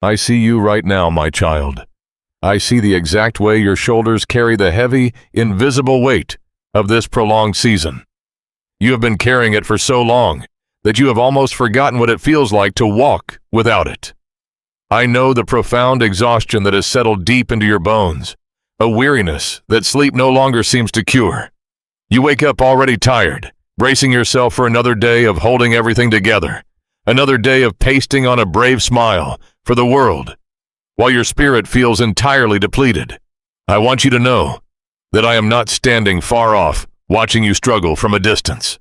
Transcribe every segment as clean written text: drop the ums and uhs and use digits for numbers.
I see you right now, my child. I see the exact way your shoulders carry the heavy, invisible weight of this prolonged season. You have been carrying it for so long that you have almost forgotten what it feels like to walk without it. I know the profound exhaustion that has settled deep into your bones, a weariness that sleep no longer seems to cure. You wake up already tired, bracing yourself for another day of holding everything together, another day of pasting on a brave smile for the world, while your spirit feels entirely depleted. I want you to know that I am not standing far off, watching you struggle from a distance.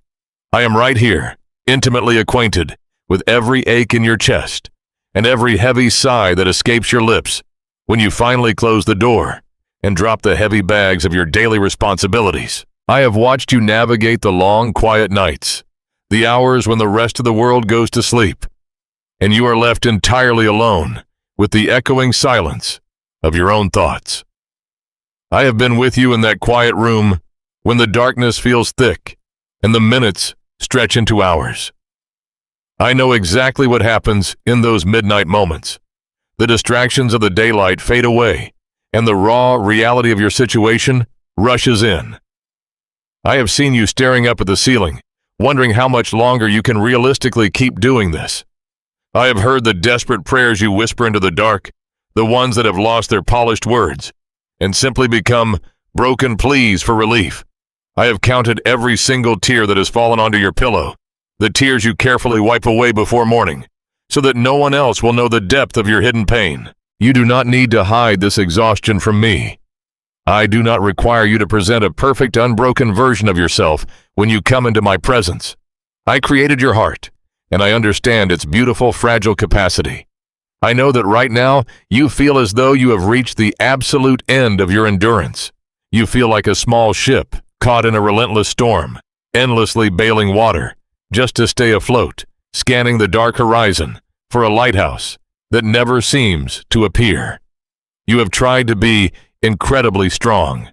I am right here, intimately acquainted with every ache in your chest and every heavy sigh that escapes your lips when you finally close the door and drop the heavy bags of your daily responsibilities. I have watched you navigate the long, quiet nights, the hours when the rest of the world goes to sleep, and you are left entirely alone with the echoing silence of your own thoughts. I have been with you in that quiet room when the darkness feels thick and the minutes stretch into hours. I know exactly what happens in those midnight moments. The distractions of the daylight fade away, and the raw reality of your situation rushes in. I have seen you staring up at the ceiling, wondering how much longer you can realistically keep doing this. I have heard the desperate prayers you whisper into the dark, the ones that have lost their polished words and simply become broken pleas for relief. I have counted every single tear that has fallen onto your pillow, the tears you carefully wipe away before morning, so that no one else will know the depth of your hidden pain. You do not need to hide this exhaustion from me. I do not require you to present a perfect, unbroken version of yourself when you come into my presence. I created your heart, and I understand its beautiful, fragile capacity. I know that right now you feel as though you have reached the absolute end of your endurance. You feel like a small ship caught in a relentless storm, endlessly bailing water, just to stay afloat, scanning the dark horizon for a lighthouse that never seems to appear. You have tried to be incredibly strong.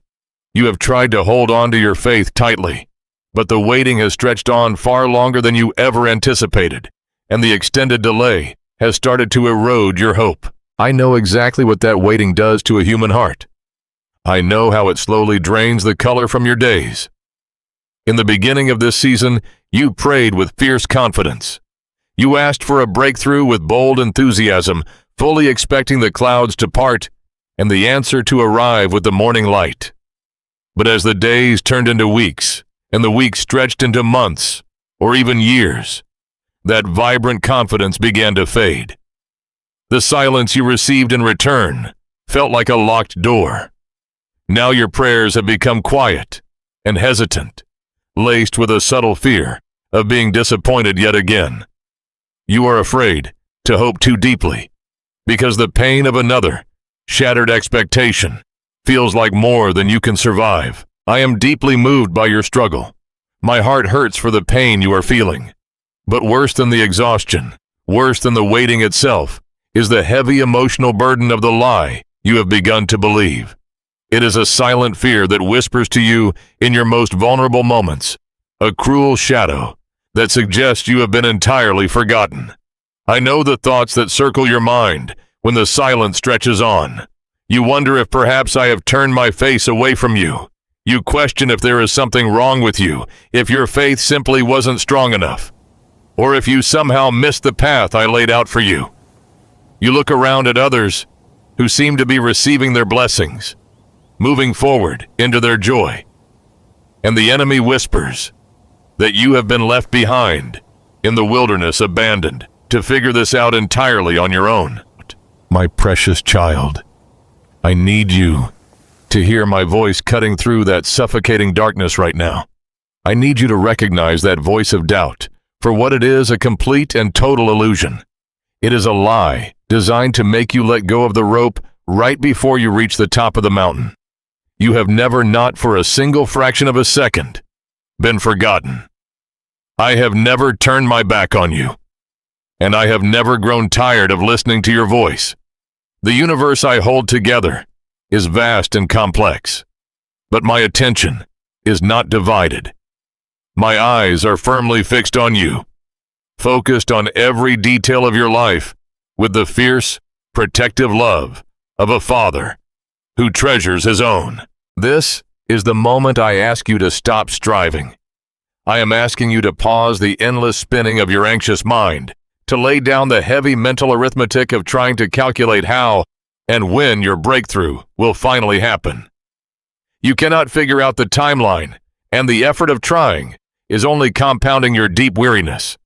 You have tried to hold on to your faith tightly, but the waiting has stretched on far longer than you ever anticipated, and the extended delay has started to erode your hope. I know exactly what that waiting does to a human heart. I know how it slowly drains the color from your days. In the beginning of this season, you prayed with fierce confidence. You asked for a breakthrough with bold enthusiasm, fully expecting the clouds to part and the answer to arrive with the morning light. But as the days turned into weeks, and the weeks stretched into months, or even years, that vibrant confidence began to fade. The silence you received in return felt like a locked door. Now your prayers have become quiet and hesitant, laced with a subtle fear of being disappointed yet again. You are afraid to hope too deeply, because the pain of another shattered expectation feels like more than you can survive. I am deeply moved by your struggle. My heart hurts for the pain you are feeling. But worse than the exhaustion, worse than the waiting itself, is the heavy emotional burden of the lie you have begun to believe. It is a silent fear that whispers to you in your most vulnerable moments, a cruel shadow that suggests you have been entirely forgotten. I know the thoughts that circle your mind when the silence stretches on. You wonder if perhaps I have turned my face away from you. You question if there is something wrong with you, if your faith simply wasn't strong enough, or if you somehow missed the path I laid out for you. You look around at others who seem to be receiving their blessings, moving forward into their joy, and the enemy whispers that you have been left behind in the wilderness, abandoned to figure this out entirely on your own. My precious child, I need you to hear my voice cutting through that suffocating darkness right now. I need you to recognize that voice of doubt for what it is, a complete and total illusion. It is a lie designed to make you let go of the rope right before you reach the top of the mountain. You have never, not for a single fraction of a second, been forgotten. I have never turned my back on you, and I have never grown tired of listening to your voice. The universe I hold together is vast and complex, but my attention is not divided. My eyes are firmly fixed on you, focused on every detail of your life with the fierce, protective love of a father who treasures his own. This is the moment I ask you to stop striving. I am asking you to pause the endless spinning of your anxious mind, to lay down the heavy mental arithmetic of trying to calculate how and when your breakthrough will finally happen. You cannot figure out the timeline, and the effort of trying is only compounding your deep weariness.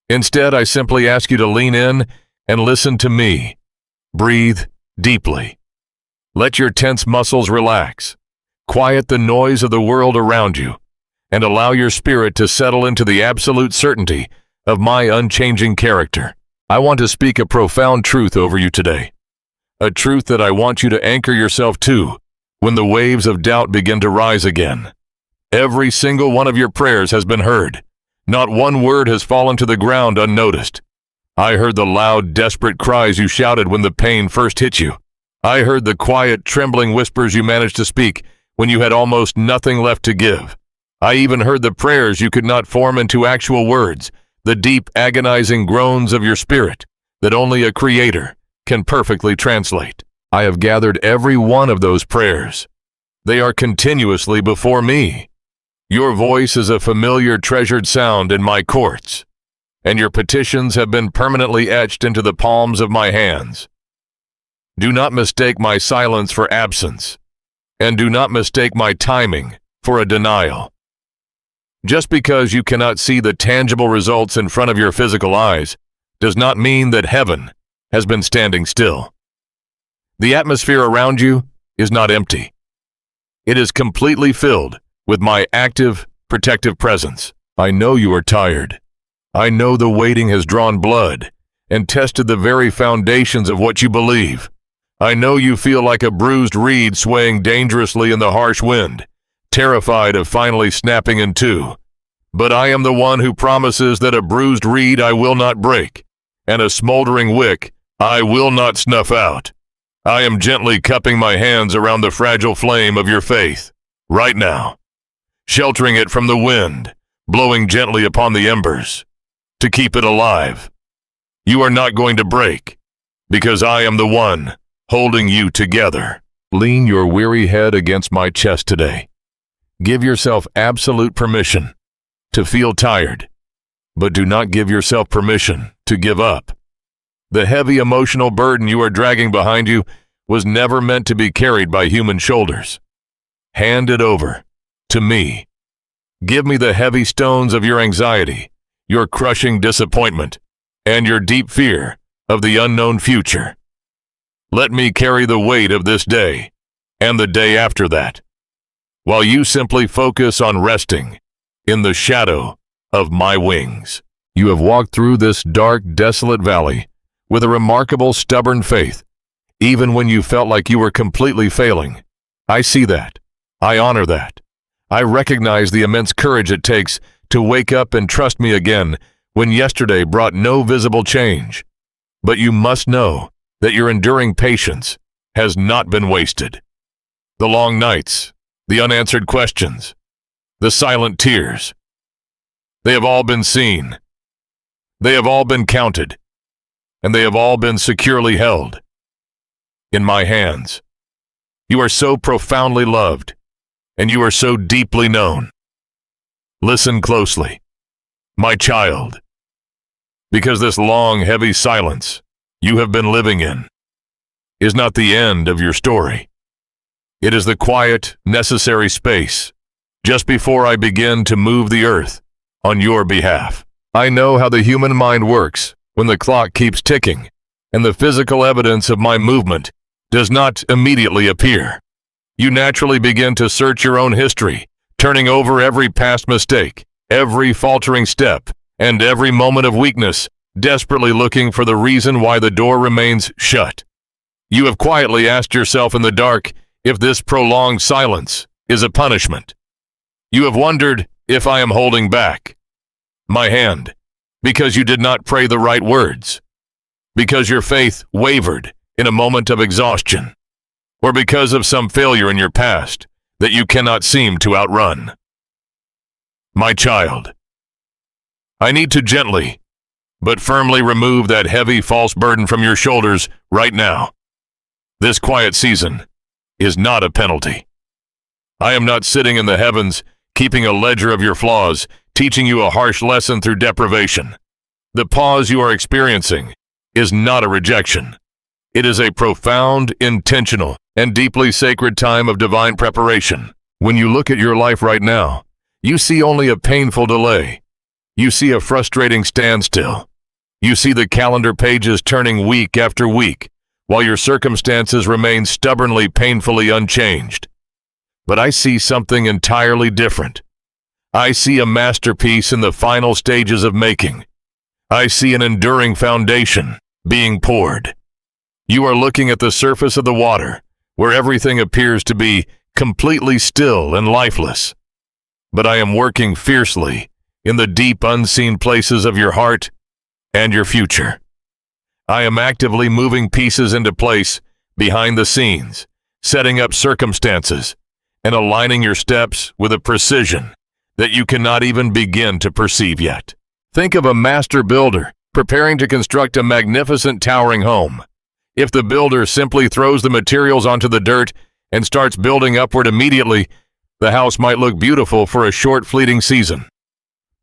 Instead, I simply ask you to lean in and listen to me. Breathe deeply. Let your tense muscles relax. Quiet the noise of the world around you, and allow your spirit to settle into the absolute certainty of my unchanging character. I want to speak a profound truth over you today. A truth that I want you to anchor yourself to when the waves of doubt begin to rise again. Every single one of your prayers has been heard. Not one word has fallen to the ground unnoticed. I heard the loud, desperate cries you shouted when the pain first hit you. I heard the quiet, trembling whispers you managed to speak when you had almost nothing left to give. I even heard the prayers you could not form into actual words, the deep, agonizing groans of your spirit that only a creator can perfectly translate. I have gathered every one of those prayers. They are continuously before me. Your voice is a familiar, treasured sound in my courts, and your petitions have been permanently etched into the palms of my hands. Do not mistake my silence for absence, and do not mistake my timing for a denial. Just because you cannot see the tangible results in front of your physical eyes does not mean that heaven has been standing still. The atmosphere around you is not empty. It is completely filled with my active, protective presence. I know you are tired. I know the waiting has drawn blood and tested the very foundations of what you believe. I know you feel like a bruised reed swaying dangerously in the harsh wind, terrified of finally snapping in two. But I am the one who promises that a bruised reed I will not break, and a smoldering wick I will not snuff out. I am gently cupping my hands around the fragile flame of your faith, right now, sheltering it from the wind, blowing gently upon the embers, to keep it alive. You are not going to break, because I am the one holding you together. Lean your weary head against my chest today. Give yourself absolute permission to feel tired, but do not give yourself permission to give up. The heavy emotional burden you are dragging behind you was never meant to be carried by human shoulders. Hand it over to me. Give me the heavy stones of your anxiety, your crushing disappointment, and your deep fear of the unknown future. Let me carry the weight of this day and the day after that, while you simply focus on resting in the shadow of my wings. You have walked through this dark, desolate valley with a remarkable, stubborn faith, even when you felt like you were completely failing. I see that. I honor that. I recognize the immense courage it takes to wake up and trust me again when yesterday brought no visible change. But you must know that your enduring patience has not been wasted. The long nights, the unanswered questions, the silent tears, they have all been seen. They have all been counted, and they have all been securely held in my hands. You are so profoundly loved, and you are so deeply known. Listen closely, my child, because this long, heavy silence you have been living in is not the end of your story. It is the quiet, necessary space just before I begin to move the earth on your behalf. I know how the human mind works when the clock keeps ticking and the physical evidence of my movement does not immediately appear. You naturally begin to search your own history, turning over every past mistake, every faltering step, and every moment of weakness, desperately looking for the reason why the door remains shut. You have quietly asked yourself in the dark if this prolonged silence is a punishment. You have wondered if I am holding back my hand because you did not pray the right words, because your faith wavered in a moment of exhaustion, or because of some failure in your past that you cannot seem to outrun. My child, I need to gently but firmly remove that heavy false burden from your shoulders right now. This quiet season is not a penalty. I am not sitting in the heavens, keeping a ledger of your flaws, teaching you a harsh lesson through deprivation. The pause you are experiencing is not a rejection. It is a profound, intentional, and deeply sacred time of divine preparation. When you look at your life right now, you see only a painful delay. You see a frustrating standstill. You see the calendar pages turning week after week, while your circumstances remain stubbornly, painfully unchanged. But I see something entirely different. I see a masterpiece in the final stages of making. I see an enduring foundation being poured. You are looking at the surface of the water, where everything appears to be completely still and lifeless. But I am working fiercely in the deep unseen places of your heart and your future. I am actively moving pieces into place behind the scenes, setting up circumstances, and aligning your steps with a precision that you cannot even begin to perceive yet. Think of a master builder preparing to construct a magnificent towering home. If the builder simply throws the materials onto the dirt and starts building upward immediately, the house might look beautiful for a short fleeting season.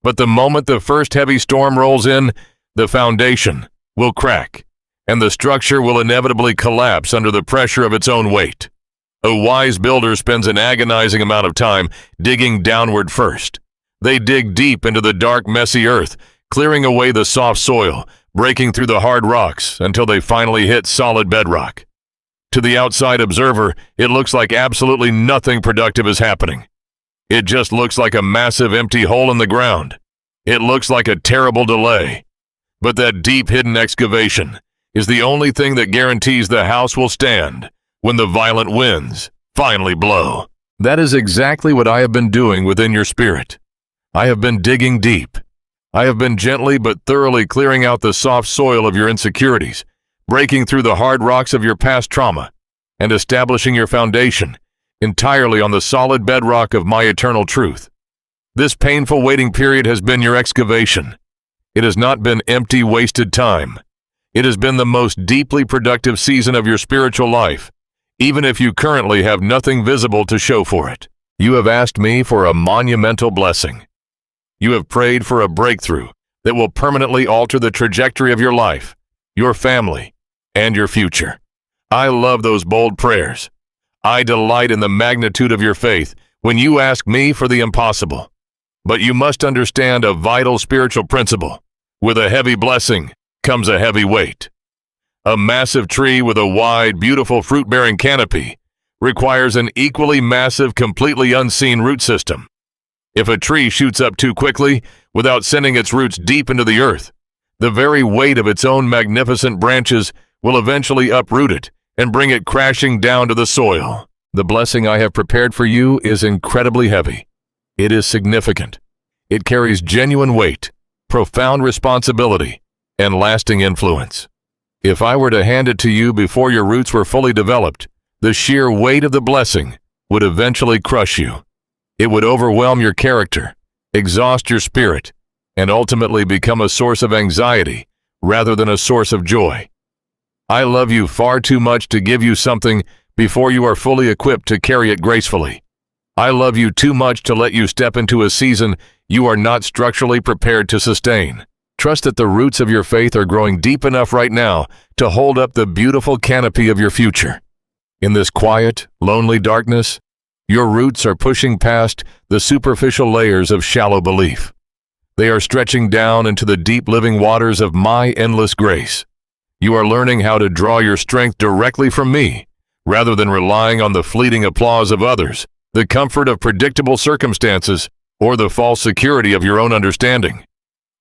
But the moment the first heavy storm rolls in, the foundation will crack, and the structure will inevitably collapse under the pressure of its own weight. A wise builder spends an agonizing amount of time digging downward first. They dig deep into the dark, messy earth, clearing away the soft soil, breaking through the hard rocks until they finally hit solid bedrock. To the outside observer, it looks like absolutely nothing productive is happening. It just looks like a massive empty hole in the ground. It looks like a terrible delay. But that deep hidden excavation is the only thing that guarantees the house will stand when the violent winds finally blow. That is exactly what I have been doing within your spirit. I have been digging deep. I have been gently but thoroughly clearing out the soft soil of your insecurities, breaking through the hard rocks of your past trauma, and establishing your foundation entirely on the solid bedrock of my eternal truth. This painful waiting period has been your excavation. It has not been empty, wasted time. It has been the most deeply productive season of your spiritual life, even if you currently have nothing visible to show for it. You have asked me for a monumental blessing. You have prayed for a breakthrough that will permanently alter the trajectory of your life, your family, and your future. I love those bold prayers. I delight in the magnitude of your faith when you ask me for the impossible. But you must understand a vital spiritual principle. With a heavy blessing comes a heavy weight. A massive tree with a wide, beautiful fruit-bearing canopy requires an equally massive, completely unseen root system. If a tree shoots up too quickly without sending its roots deep into the earth, the very weight of its own magnificent branches will eventually uproot it and bring it crashing down to the soil. The blessing I have prepared for you is incredibly heavy. It is significant. It carries genuine weight, profound responsibility, and lasting influence. If I were to hand it to you before your roots were fully developed, the sheer weight of the blessing would eventually crush you. It would overwhelm your character, exhaust your spirit, and ultimately become a source of anxiety rather than a source of joy. I love you far too much to give you something before you are fully equipped to carry it gracefully. I love you too much to let you step into a season you are not structurally prepared to sustain. Trust that the roots of your faith are growing deep enough right now to hold up the beautiful canopy of your future. In this quiet, lonely darkness, your roots are pushing past the superficial layers of shallow belief. They are stretching down into the deep living waters of my endless grace. You are learning how to draw your strength directly from me, rather than relying on the fleeting applause of others, the comfort of predictable circumstances, or the false security of your own understanding.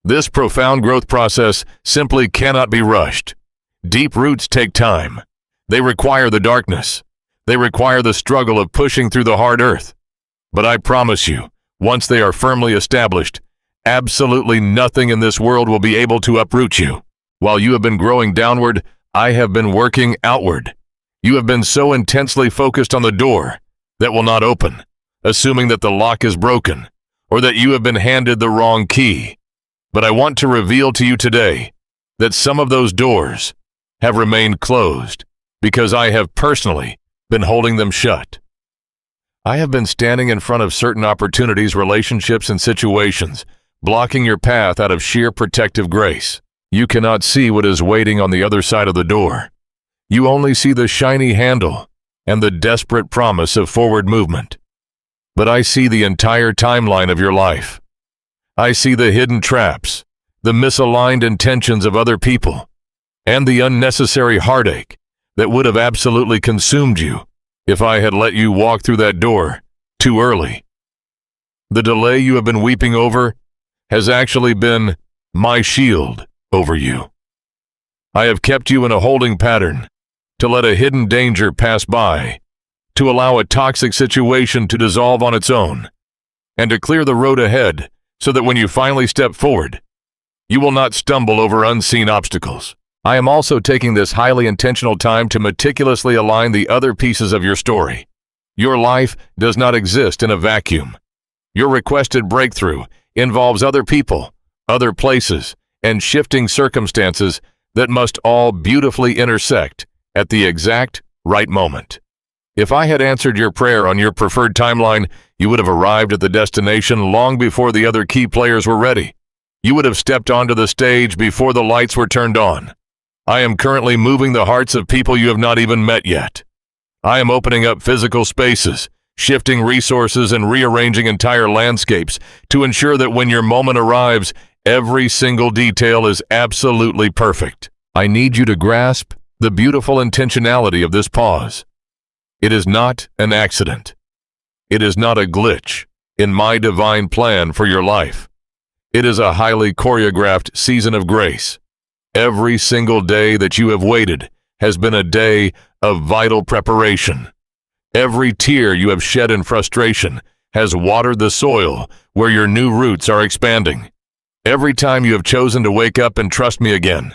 This profound growth process simply cannot be rushed. Deep roots take time. They require the darkness. They require the struggle of pushing through the hard earth. But I promise you, once they are firmly established, absolutely nothing in this world will be able to uproot you. While you have been growing downward, I have been working outward. You have been so intensely focused on the door that will not open, assuming that the lock is broken, or that you have been handed the wrong key. But I want to reveal to you today that some of those doors have remained closed because I have personally been holding them shut. I have been standing in front of certain opportunities, relationships, and situations, blocking your path out of sheer protective grace. You cannot see what is waiting on the other side of the door. You only see the shiny handle and the desperate promise of forward movement. But I see the entire timeline of your life. I see the hidden traps, the misaligned intentions of other people, and the unnecessary heartache that would have absolutely consumed you if I had let you walk through that door too early. The delay you have been weeping over has actually been my shield over you. I have kept you in a holding pattern to let a hidden danger pass by, to allow a toxic situation to dissolve on its own, and to clear the road ahead so that when you finally step forward, you will not stumble over unseen obstacles. I am also taking this highly intentional time to meticulously align the other pieces of your story. Your life does not exist in a vacuum. Your requested breakthrough involves other people, other places, and shifting circumstances that must all beautifully intersect at the exact right moment. If I had answered your prayer on your preferred timeline, you would have arrived at the destination long before the other key players were ready. You would have stepped onto the stage before the lights were turned on. I am currently moving the hearts of people you have not even met yet. I am opening up physical spaces, shifting resources, and rearranging entire landscapes to ensure that when your moment arrives, every single detail is absolutely perfect. I need you to grasp the beautiful intentionality of this pause. It is not an accident. It is not a glitch in my divine plan for your life. It is a highly choreographed season of grace. Every single day that you have waited has been a day of vital preparation. Every tear you have shed in frustration has watered the soil where your new roots are expanding. Every time you have chosen to wake up and trust me again,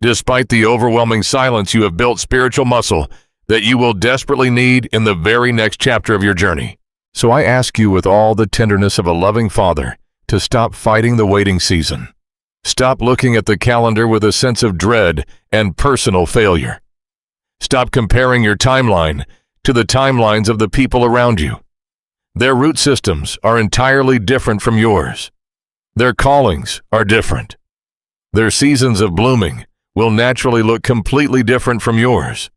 despite the overwhelming silence, you have built spiritual muscle that you will desperately need in the very next chapter of your journey. So I ask you with all the tenderness of a loving father to stop fighting the waiting season. Stop looking at the calendar with a sense of dread and personal failure. Stop comparing your timeline to the timelines of the people around you. Their root systems are entirely different from yours. Their callings are different. Their seasons of blooming will naturally look completely different from yours.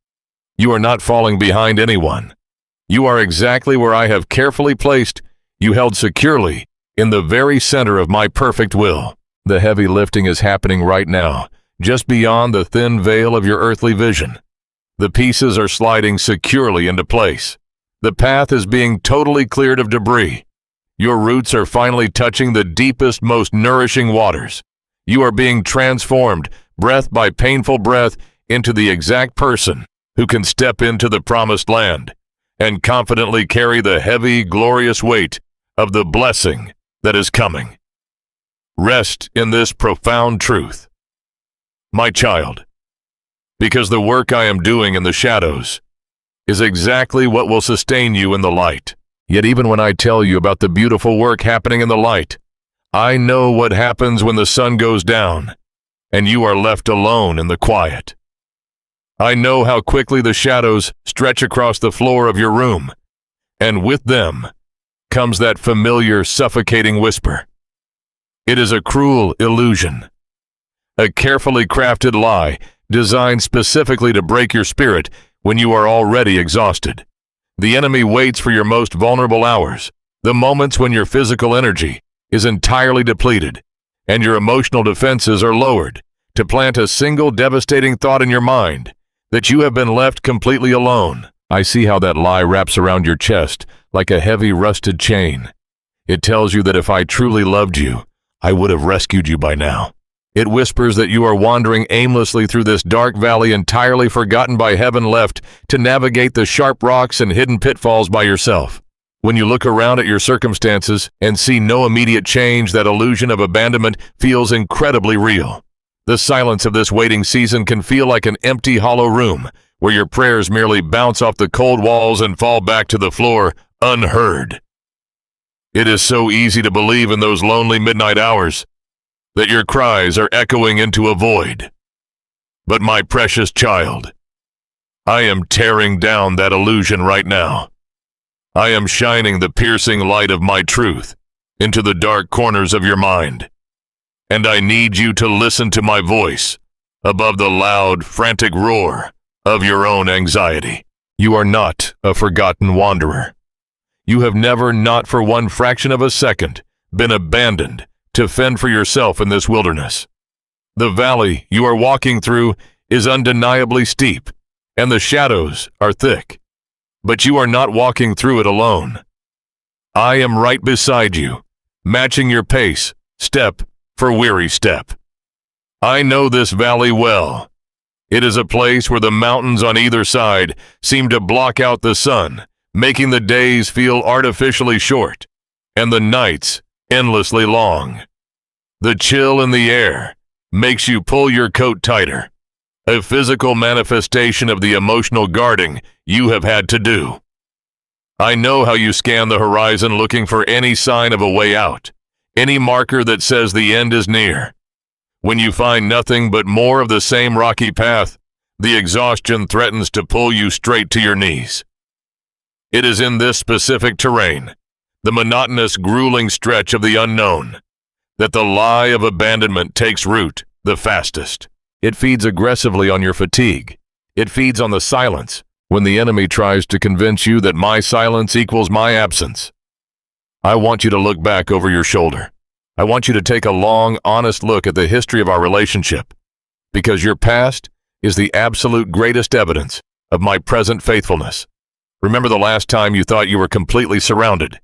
You are not falling behind anyone. You are exactly where I have carefully placed you, held securely in the very center of my perfect will. The heavy lifting is happening right now, just beyond the thin veil of your earthly vision. The pieces are sliding securely into place. The path is being totally cleared of debris. Your roots are finally touching the deepest, most nourishing waters. You are being transformed, breath by painful breath, into the exact person who can step into the promised land and confidently carry the heavy, glorious weight of the blessing that is coming. Rest in this profound truth, my child, because the work I am doing in the shadows is exactly what will sustain you in the light. Yet even when I tell you about the beautiful work happening in the light, I know what happens when the sun goes down and you are left alone in the quiet. I know how quickly the shadows stretch across the floor of your room, and with them comes that familiar, suffocating whisper. It is a cruel illusion, a carefully crafted lie designed specifically to break your spirit when you are already exhausted. The enemy waits for your most vulnerable hours, the moments when your physical energy is entirely depleted and your emotional defenses are lowered, to plant a single devastating thought in your mind that you have been left completely alone. I see how that lie wraps around your chest like a heavy rusted chain. It tells you that if I truly loved you, I would have rescued you by now. It whispers that you are wandering aimlessly through this dark valley, entirely forgotten by heaven, left to navigate the sharp rocks and hidden pitfalls by yourself. When you look around at your circumstances and see no immediate change, that illusion of abandonment feels incredibly real. The silence of this waiting season can feel like an empty, hollow room where your prayers merely bounce off the cold walls and fall back to the floor unheard. It is so easy to believe in those lonely midnight hours that your cries are echoing into a void. But my precious child, I am tearing down that illusion right now. I am shining the piercing light of my truth into the dark corners of your mind. And I need you to listen to my voice above the loud, frantic roar of your own anxiety. You are not a forgotten wanderer. You have never, not for one fraction of a second, been abandoned to fend for yourself in this wilderness. The valley you are walking through is undeniably steep, and the shadows are thick. But you are not walking through it alone. I am right beside you, matching your pace, step for weary step. I know this valley well. It is a place where the mountains on either side seem to block out the sun, making the days feel artificially short, and the nights endlessly long. The chill in the air makes you pull your coat tighter, a physical manifestation of the emotional guarding you have had to do. I know how you scan the horizon looking for any sign of a way out, any marker that says the end is near. When you find nothing but more of the same rocky path, the exhaustion threatens to pull you straight to your knees. It is in this specific terrain, the monotonous, grueling stretch of the unknown, that the lie of abandonment takes root the fastest. It feeds aggressively on your fatigue. It feeds on the silence when the enemy tries to convince you that my silence equals my absence. I want you to look back over your shoulder. I want you to take a long, honest look at the history of our relationship, because your past is the absolute greatest evidence of my present faithfulness. Remember the last time you thought you were completely surrounded.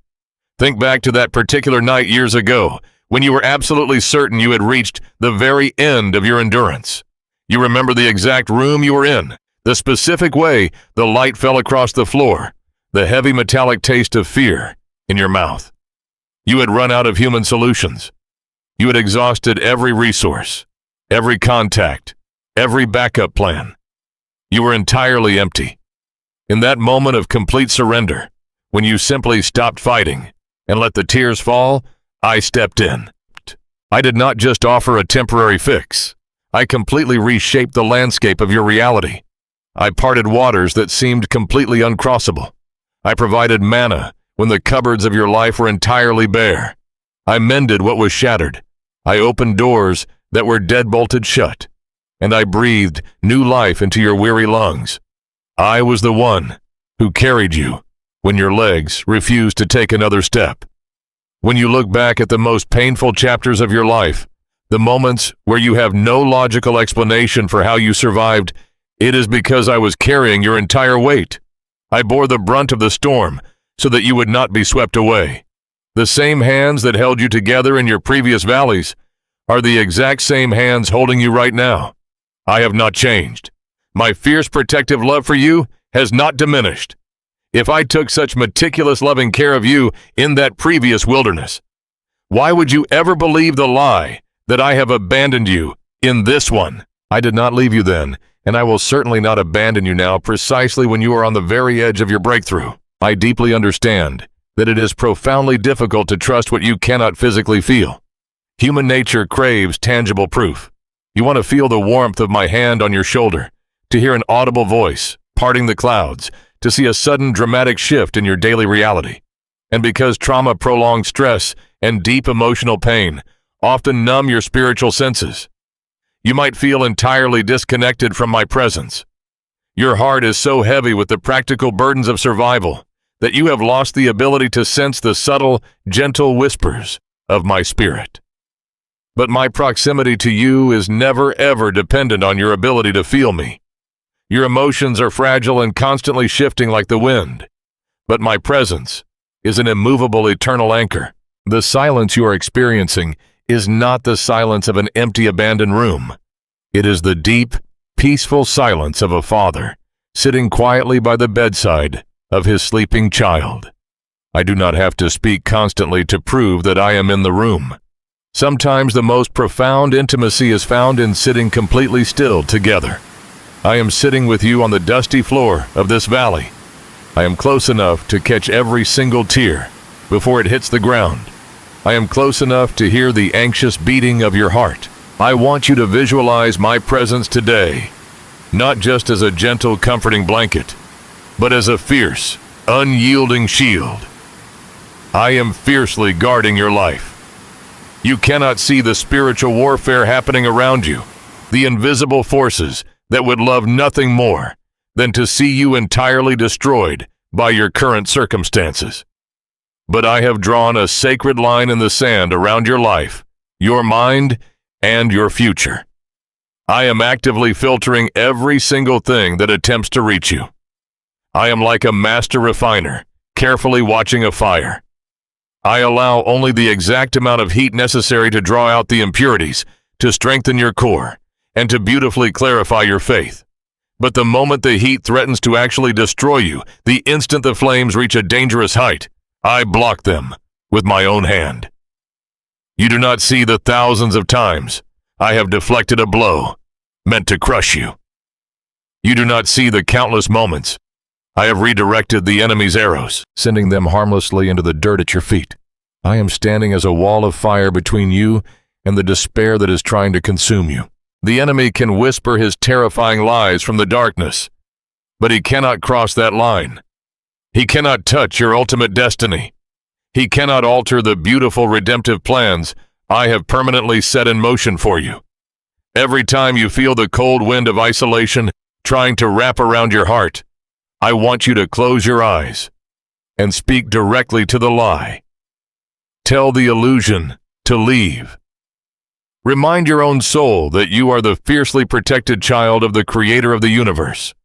Think back to that particular night years ago when you were absolutely certain you had reached the very end of your endurance. You remember the exact room you were in, the specific way the light fell across the floor, the heavy metallic taste of fear in your mouth. You had run out of human solutions. You had exhausted every resource, every contact, every backup plan. You were entirely empty. In that moment of complete surrender, when you simply stopped fighting and let the tears fall, I stepped in. I did not just offer a temporary fix. I completely reshaped the landscape of your reality. I parted waters that seemed completely uncrossable. I provided manna when the cupboards of your life were entirely bare. I mended what was shattered. I opened doors that were deadbolted shut. And I breathed new life into your weary lungs. I was the one who carried you when your legs refused to take another step. When you look back at the most painful chapters of your life, the moments where you have no logical explanation for how you survived, it is because I was carrying your entire weight. I bore the brunt of the storm so that you would not be swept away. The same hands that held you together in your previous valleys are the exact same hands holding you right now. I have not changed. My fierce protective love for you has not diminished. If I took such meticulous loving care of you in that previous wilderness, why would you ever believe the lie that I have abandoned you in this one? I did not leave you then, and I will certainly not abandon you now precisely when you are on the very edge of your breakthrough. I deeply understand that it is profoundly difficult to trust what you cannot physically feel. Human nature craves tangible proof. You want to feel the warmth of my hand on your shoulder, to hear an audible voice parting the clouds, to see a sudden dramatic shift in your daily reality. And because trauma, prolonged stress, and deep emotional pain often numb your spiritual senses, you might feel entirely disconnected from my presence. Your heart is so heavy with the practical burdens of survival that you have lost the ability to sense the subtle, gentle whispers of my spirit. But my proximity to you is never ever dependent on your ability to feel me. Your emotions are fragile and constantly shifting like the wind. But my presence is an immovable eternal anchor. The silence you are experiencing is not the silence of an empty abandoned room. It is the deep, peaceful silence of a father sitting quietly by the bedside of his sleeping child. I do not have to speak constantly to prove that I am in the room. Sometimes the most profound intimacy is found in sitting completely still together. I am sitting with you on the dusty floor of this valley. I am close enough to catch every single tear before it hits the ground. I am close enough to hear the anxious beating of your heart. I want you to visualize my presence today, not just as a gentle, comforting blanket, but as a fierce, unyielding shield. I am fiercely guarding your life. You cannot see the spiritual warfare happening around you, the invisible forces that would love nothing more than to see you entirely destroyed by your current circumstances. But I have drawn a sacred line in the sand around your life, your mind, and your future. I am actively filtering every single thing that attempts to reach you. I am like a master refiner, carefully watching a fire. I allow only the exact amount of heat necessary to draw out the impurities, to strengthen your core, and to beautifully clarify your faith. But the moment the heat threatens to actually destroy you, the instant the flames reach a dangerous height, I block them with my own hand. You do not see the thousands of times I have deflected a blow meant to crush you. You do not see the countless moments I have redirected the enemy's arrows, sending them harmlessly into the dirt at your feet. I am standing as a wall of fire between you and the despair that is trying to consume you. The enemy can whisper his terrifying lies from the darkness, but he cannot cross that line. He cannot touch your ultimate destiny. He cannot alter the beautiful redemptive plans I have permanently set in motion for you. Every time you feel the cold wind of isolation trying to wrap around your heart, I want you to close your eyes and speak directly to the lie. Tell the illusion to leave. Remind your own soul that you are the fiercely protected child of the Creator of the universe.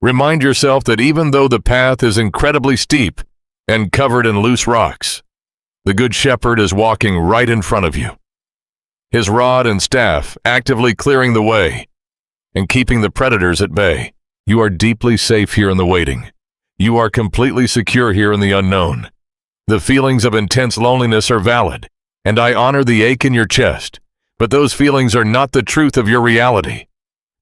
Remind yourself that even though the path is incredibly steep and covered in loose rocks, the Good Shepherd is walking right in front of you, his rod and staff actively clearing the way and keeping the predators at bay. You are deeply safe here in the waiting. You are completely secure here in the unknown. The feelings of intense loneliness are valid, and I honor the ache in your chest, but those feelings are not the truth of your reality.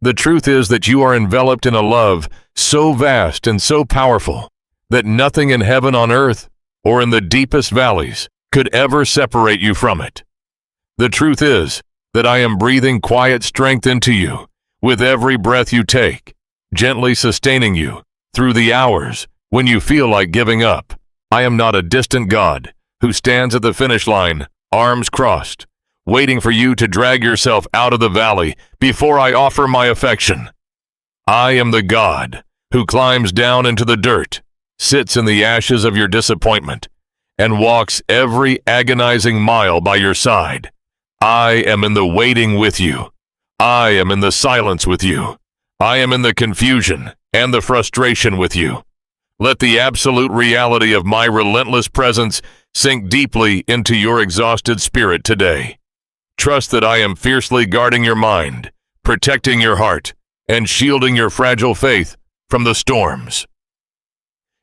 The truth is that you are enveloped in a love so vast and so powerful that nothing in heaven, on earth, or in the deepest valleys could ever separate you from it. The truth is that I am breathing quiet strength into you with every breath you take, gently sustaining you through the hours when you feel like giving up. I am not a distant God who stands at the finish line, arms crossed, waiting for you to drag yourself out of the valley before I offer my affection. I am the God who climbs down into the dirt, sits in the ashes of your disappointment, and walks every agonizing mile by your side. I am in the waiting with you. I am in the silence with you. I am in the confusion and the frustration with you. Let the absolute reality of my relentless presence sink deeply into your exhausted spirit today. Trust that I am fiercely guarding your mind, protecting your heart, and shielding your fragile faith from the storms.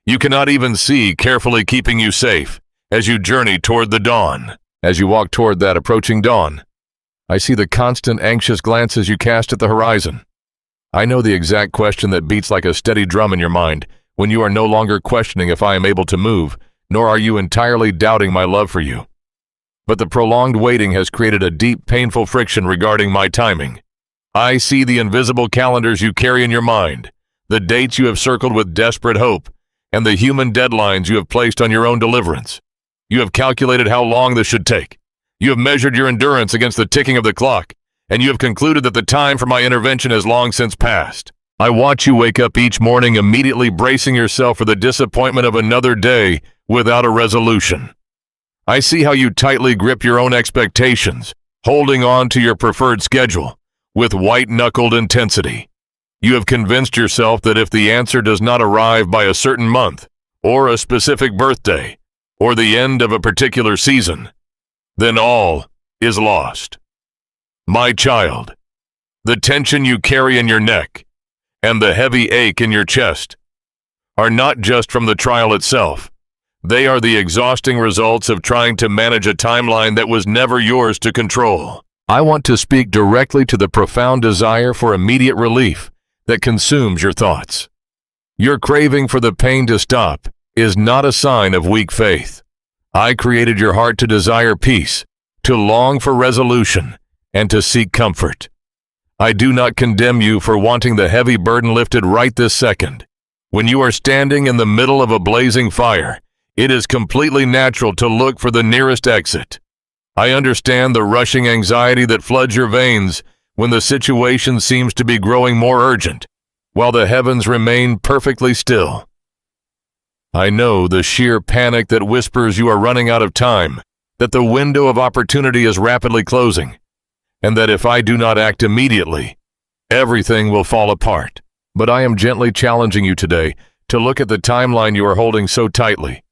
You cannot even see carefully keeping you safe as you journey toward the dawn. As you walk toward that approaching dawn, I see the constant anxious glances you cast at the horizon. I know the exact question that beats like a steady drum in your mind when you are no longer questioning if I am able to move, nor are you entirely doubting my love for you. But the prolonged waiting has created a deep, painful friction regarding my timing. I see the invisible calendars you carry in your mind, the dates you have circled with desperate hope, and the human deadlines you have placed on your own deliverance. You have calculated how long this should take. You have measured your endurance against the ticking of the clock, and you have concluded that the time for my intervention has long since passed. I watch you wake up each morning immediately bracing yourself for the disappointment of another day without a resolution. I see how you tightly grip your own expectations, holding on to your preferred schedule with white-knuckled intensity. You have convinced yourself that if the answer does not arrive by a certain month, or a specific birthday, or the end of a particular season, then all is lost. My child, the tension you carry in your neck and the heavy ache in your chest are not just from the trial itself. They are the exhausting results of trying to manage a timeline that was never yours to control. I want to speak directly to the profound desire for immediate relief that consumes your thoughts. Your craving for the pain to stop is not a sign of weak faith. I created your heart to desire peace, to long for resolution, and to seek comfort. I do not condemn you for wanting the heavy burden lifted right this second. When you are standing in the middle of a blazing fire, it is completely natural to look for the nearest exit. I understand the rushing anxiety that floods your veins when the situation seems to be growing more urgent, while the heavens remain perfectly still. I know the sheer panic that whispers you are running out of time, that the window of opportunity is rapidly closing, and that if I do not act immediately, everything will fall apart. But I am gently challenging you today to look at the timeline you are holding so tightly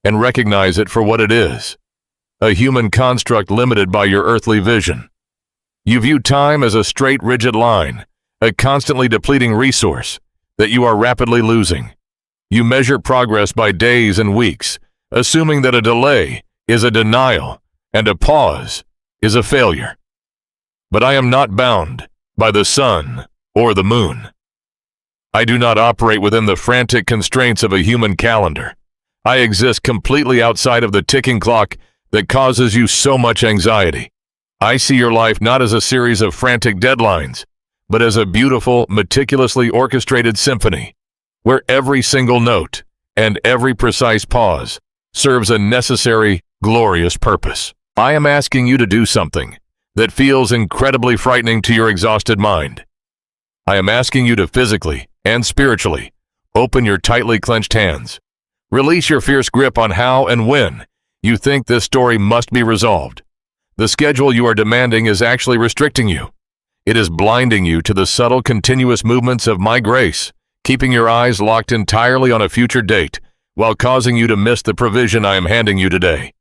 and recognize it for what it is, a human construct limited by your earthly vision. You view time as a straight, rigid line, a constantly depleting resource that you are rapidly losing. You measure progress by days and weeks, assuming that a delay is a denial and a pause is a failure. But I am not bound by the sun or the moon. I do not operate within the frantic constraints of a human calendar. I exist completely outside of the ticking clock that causes you so much anxiety. I see your life not as a series of frantic deadlines, but as a beautiful, meticulously orchestrated symphony, where every single note and every precise pause serves a necessary, glorious purpose. I am asking you to do something that feels incredibly frightening to your exhausted mind. I am asking you to physically and spiritually open your tightly clenched hands. Release your fierce grip on how and when you think this story must be resolved. The schedule you are demanding is actually restricting you. It is blinding you to the subtle, continuous movements of my grace, keeping your eyes locked entirely on a future date, while causing you to miss the provision I am handing you today.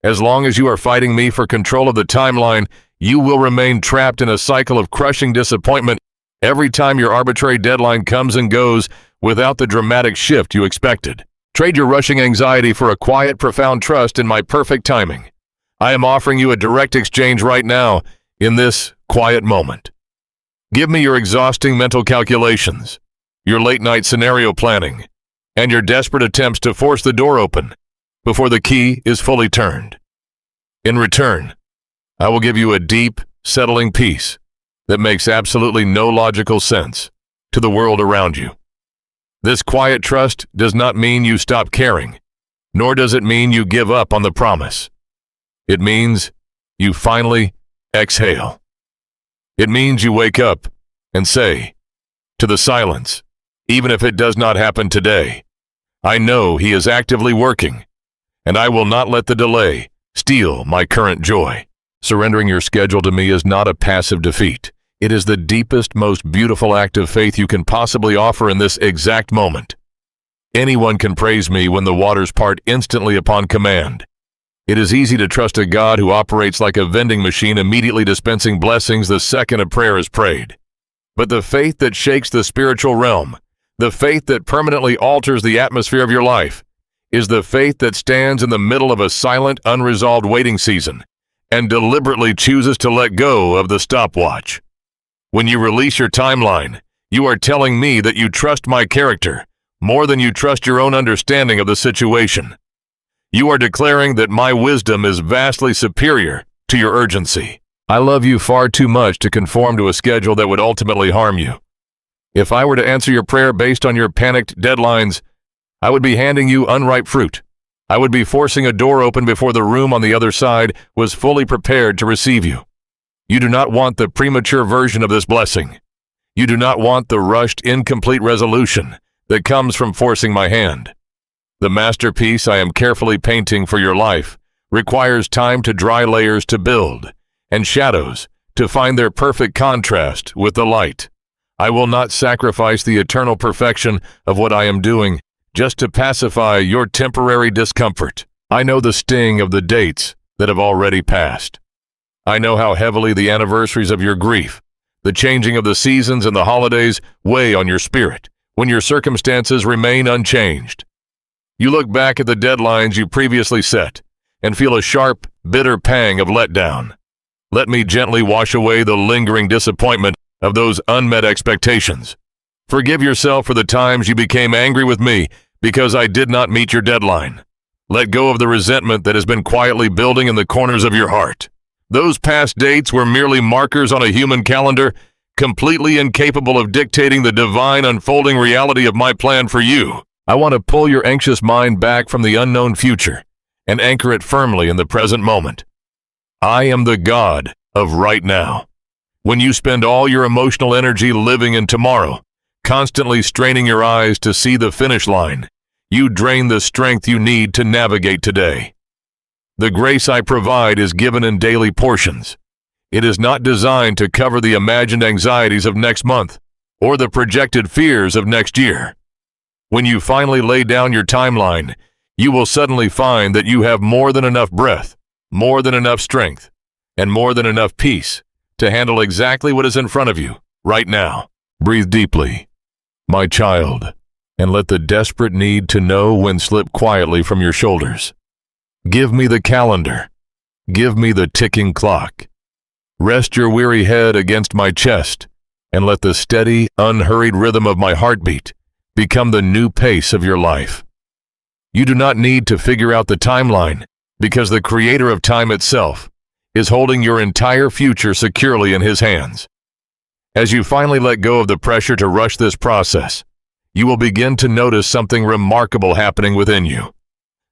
As long as you are fighting me for control of the timeline, you will remain trapped in a cycle of crushing disappointment every time your arbitrary deadline comes and goes without the dramatic shift you expected. Trade your rushing anxiety for a quiet, profound trust in my perfect timing. I am offering you a direct exchange right now in this quiet moment. Give me your exhausting mental calculations, your late-night scenario planning, and your desperate attempts to force the door open before the key is fully turned. In return, I will give you a deep, settling peace that makes absolutely no logical sense to the world around you. This quiet trust does not mean you stop caring, nor does it mean you give up on the promise. It means you finally exhale. It means you wake up and say, to the silence, even if it does not happen today, I know He is actively working, and I will not let the delay steal my current joy. Surrendering your schedule to me is not a passive defeat. It is the deepest, most beautiful act of faith you can possibly offer in this exact moment. Anyone can praise me when the waters part instantly upon command. It is easy to trust a God who operates like a vending machine, immediately dispensing blessings the second a prayer is prayed. But the faith that shakes the spiritual realm, the faith that permanently alters the atmosphere of your life, is the faith that stands in the middle of a silent, unresolved waiting season and deliberately chooses to let go of the stopwatch. When you release your timeline, you are telling me that you trust my character more than you trust your own understanding of the situation. You are declaring that my wisdom is vastly superior to your urgency. I love you far too much to conform to a schedule that would ultimately harm you. If I were to answer your prayer based on your panicked deadlines, I would be handing you unripe fruit. I would be forcing a door open before the room on the other side was fully prepared to receive you. You do not want the premature version of this blessing. You do not want the rushed, incomplete resolution that comes from forcing my hand. The masterpiece I am carefully painting for your life requires time to dry layers to build, and shadows to find their perfect contrast with the light. I will not sacrifice the eternal perfection of what I am doing just to pacify your temporary discomfort. I know the sting of the dates that have already passed. I know how heavily the anniversaries of your grief, the changing of the seasons and the holidays weigh on your spirit when your circumstances remain unchanged. You look back at the deadlines you previously set and feel a sharp, bitter pang of letdown. Let me gently wash away the lingering disappointment of those unmet expectations. Forgive yourself for the times you became angry with me because I did not meet your deadline. Let go of the resentment that has been quietly building in the corners of your heart. Those past dates were merely markers on a human calendar, completely incapable of dictating the divine unfolding reality of my plan for you. I want to pull your anxious mind back from the unknown future and anchor it firmly in the present moment. I am the God of right now. When you spend all your emotional energy living in tomorrow, constantly straining your eyes to see the finish line, you drain the strength you need to navigate today. The grace I provide is given in daily portions. It is not designed to cover the imagined anxieties of next month or the projected fears of next year. When you finally lay down your timeline, you will suddenly find that you have more than enough breath, more than enough strength, and more than enough peace to handle exactly what is in front of you right now. Breathe deeply, my child, and let the desperate need to know when slip quietly from your shoulders. Give me the calendar. Give me the ticking clock. Rest your weary head against my chest, and let the steady, unhurried rhythm of my heartbeat become the new pace of your life. You do not need to figure out the timeline, because the creator of time itself is holding your entire future securely in his hands. As you finally let go of the pressure to rush this process, you will begin to notice something remarkable happening within you.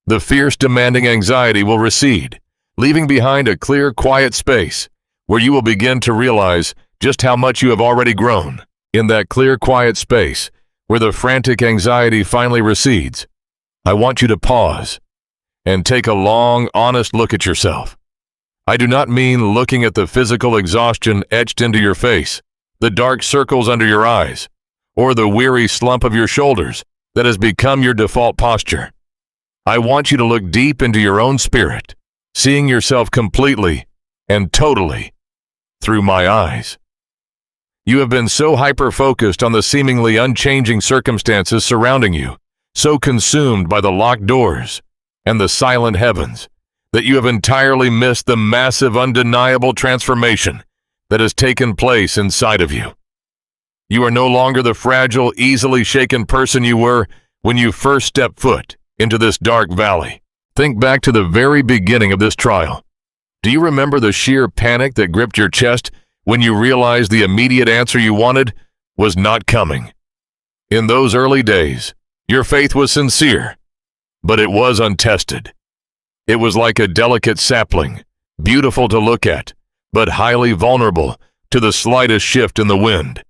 The fierce, demanding anxiety will recede, leaving behind a clear, quiet space where you will begin to realize just how much you have already grown. In that clear, quiet space where the frantic anxiety finally recedes, I want you to pause and take a long, honest look at yourself. I do not mean looking at the physical exhaustion etched into your face, the dark circles under your eyes, or the weary slump of your shoulders that has become your default posture. I want you to look deep into your own spirit, seeing yourself completely and totally through my eyes. You have been so hyper-focused on the seemingly unchanging circumstances surrounding you, so consumed by the locked doors and the silent heavens, that you have entirely missed the massive, undeniable transformation that has taken place inside of you. You are no longer the fragile, easily shaken person you were when you first stepped foot into this dark valley. Think back to the very beginning of this trial. Do you remember the sheer panic that gripped your chest when you realized the immediate answer you wanted was not coming? In those early days, your faith was sincere, but it was untested. It was like a delicate sapling, beautiful to look at, but highly vulnerable to the slightest shift in the wind.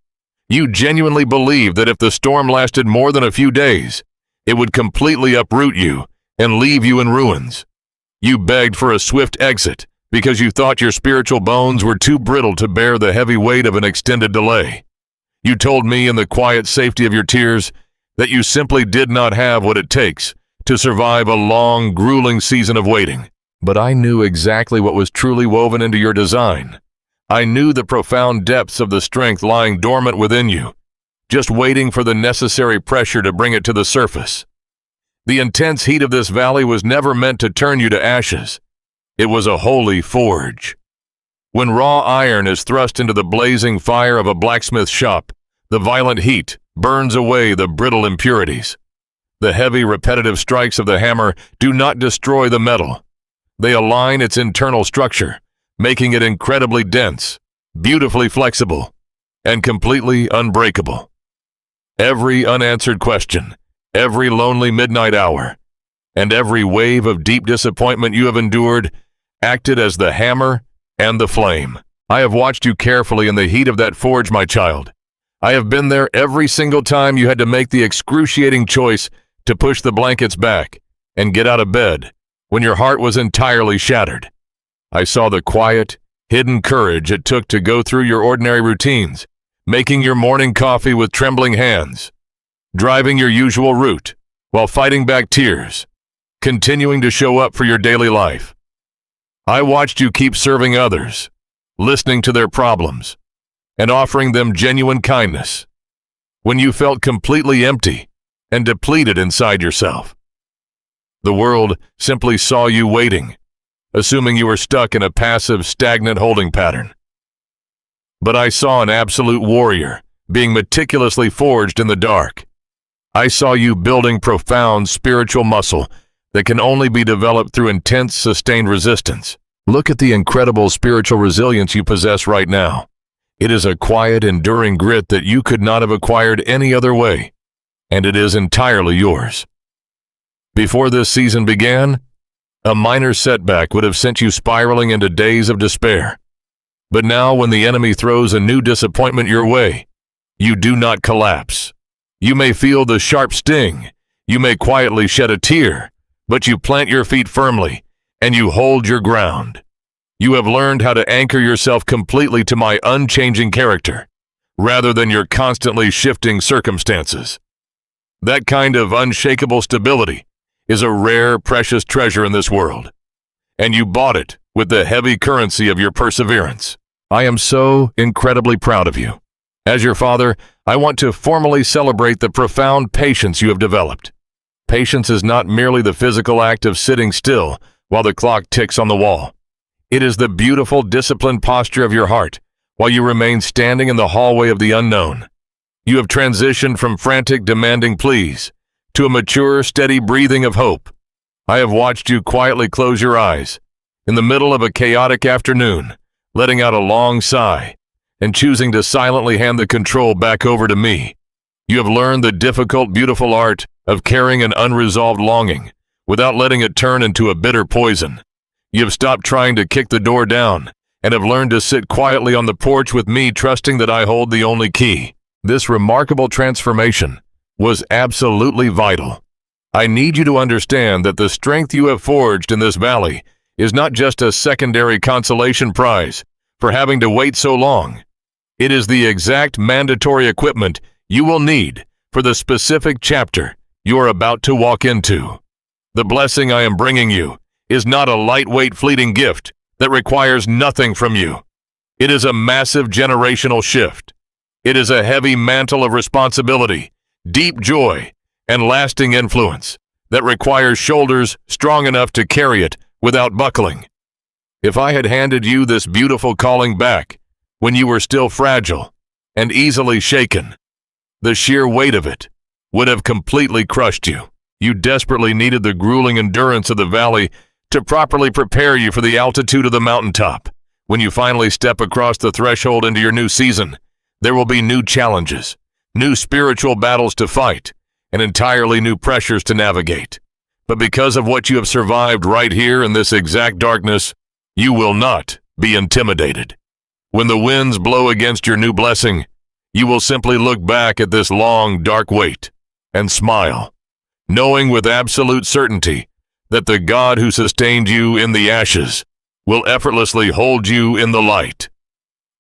You genuinely believed that if the storm lasted more than a few days, it would completely uproot you and leave you in ruins. You begged for a swift exit because you thought your spiritual bones were too brittle to bear the heavy weight of an extended delay. You told me in the quiet safety of your tears that you simply did not have what it takes to survive a long, grueling season of waiting. But I knew exactly what was truly woven into your design. I knew the profound depths of the strength lying dormant within you, just waiting for the necessary pressure to bring it to the surface. The intense heat of this valley was never meant to turn you to ashes. It was a holy forge. When raw iron is thrust into the blazing fire of a blacksmith shop, the violent heat burns away the brittle impurities. The heavy, repetitive strikes of the hammer do not destroy the metal. They align its internal structure, making it incredibly dense, beautifully flexible, and completely unbreakable. Every unanswered question, every lonely midnight hour, and every wave of deep disappointment you have endured acted as the hammer and the flame. I have watched you carefully in the heat of that forge, my child. I have been there every single time you had to make the excruciating choice to push the blankets back and get out of bed when your heart was entirely shattered. I saw the quiet, hidden courage it took to go through your ordinary routines, making your morning coffee with trembling hands, driving your usual route while fighting back tears, continuing to show up for your daily life. I watched you keep serving others, listening to their problems, and offering them genuine kindness when you felt completely empty and depleted inside yourself. The world simply saw you waiting, assuming you were stuck in a passive, stagnant holding pattern. But I saw an absolute warrior being meticulously forged in the dark. I saw you building profound spiritual muscle that can only be developed through intense, sustained resistance. Look at the incredible spiritual resilience you possess right now. It is a quiet, enduring grit that you could not have acquired any other way, and it is entirely yours. Before this season began, a minor setback would have sent you spiraling into days of despair. But now, when the enemy throws a new disappointment your way, you do not collapse. You may feel the sharp sting, you may quietly shed a tear, but you plant your feet firmly, and you hold your ground. You have learned how to anchor yourself completely to my unchanging character, rather than your constantly shifting circumstances. That kind of unshakable stability is a rare, precious treasure in this world, and you bought it with the heavy currency of your perseverance. I am so incredibly proud of you. As your father, I want to formally celebrate the profound patience you have developed. Patience is not merely the physical act of sitting still while the clock ticks on the wall. It is the beautiful, disciplined posture of your heart while you remain standing in the hallway of the unknown. You have transitioned from frantic, demanding pleas to a mature, steady breathing of hope. I have watched you quietly close your eyes in the middle of a chaotic afternoon, letting out a long sigh and choosing to silently hand the control back over to me. You have learned the difficult, beautiful art of carrying an unresolved longing without letting it turn into a bitter poison. You have stopped trying to kick the door down and have learned to sit quietly on the porch with me, trusting that I hold the only key. This remarkable transformation was absolutely vital. I need you to understand that the strength you have forged in this valley is not just a secondary consolation prize for having to wait so long. It is the exact mandatory equipment you will need for the specific chapter you are about to walk into. The blessing I am bringing you is not a lightweight, fleeting gift that requires nothing from you. It is a massive generational shift. It is a heavy mantle of responsibility, deep joy, and lasting influence that requires shoulders strong enough to carry it without buckling. If I had handed you this beautiful calling back when you were still fragile and easily shaken, the sheer weight of it would have completely crushed you. You desperately needed the grueling endurance of the valley to properly prepare you for the altitude of the mountaintop. When you finally step across the threshold into your new season, there will be new challenges, new spiritual battles to fight, and entirely new pressures to navigate. But because of what you have survived right here in this exact darkness, you will not be intimidated. When the winds blow against your new blessing, you will simply look back at this long, dark wait and smile, knowing with absolute certainty that the God who sustained you in the ashes will effortlessly hold you in the light.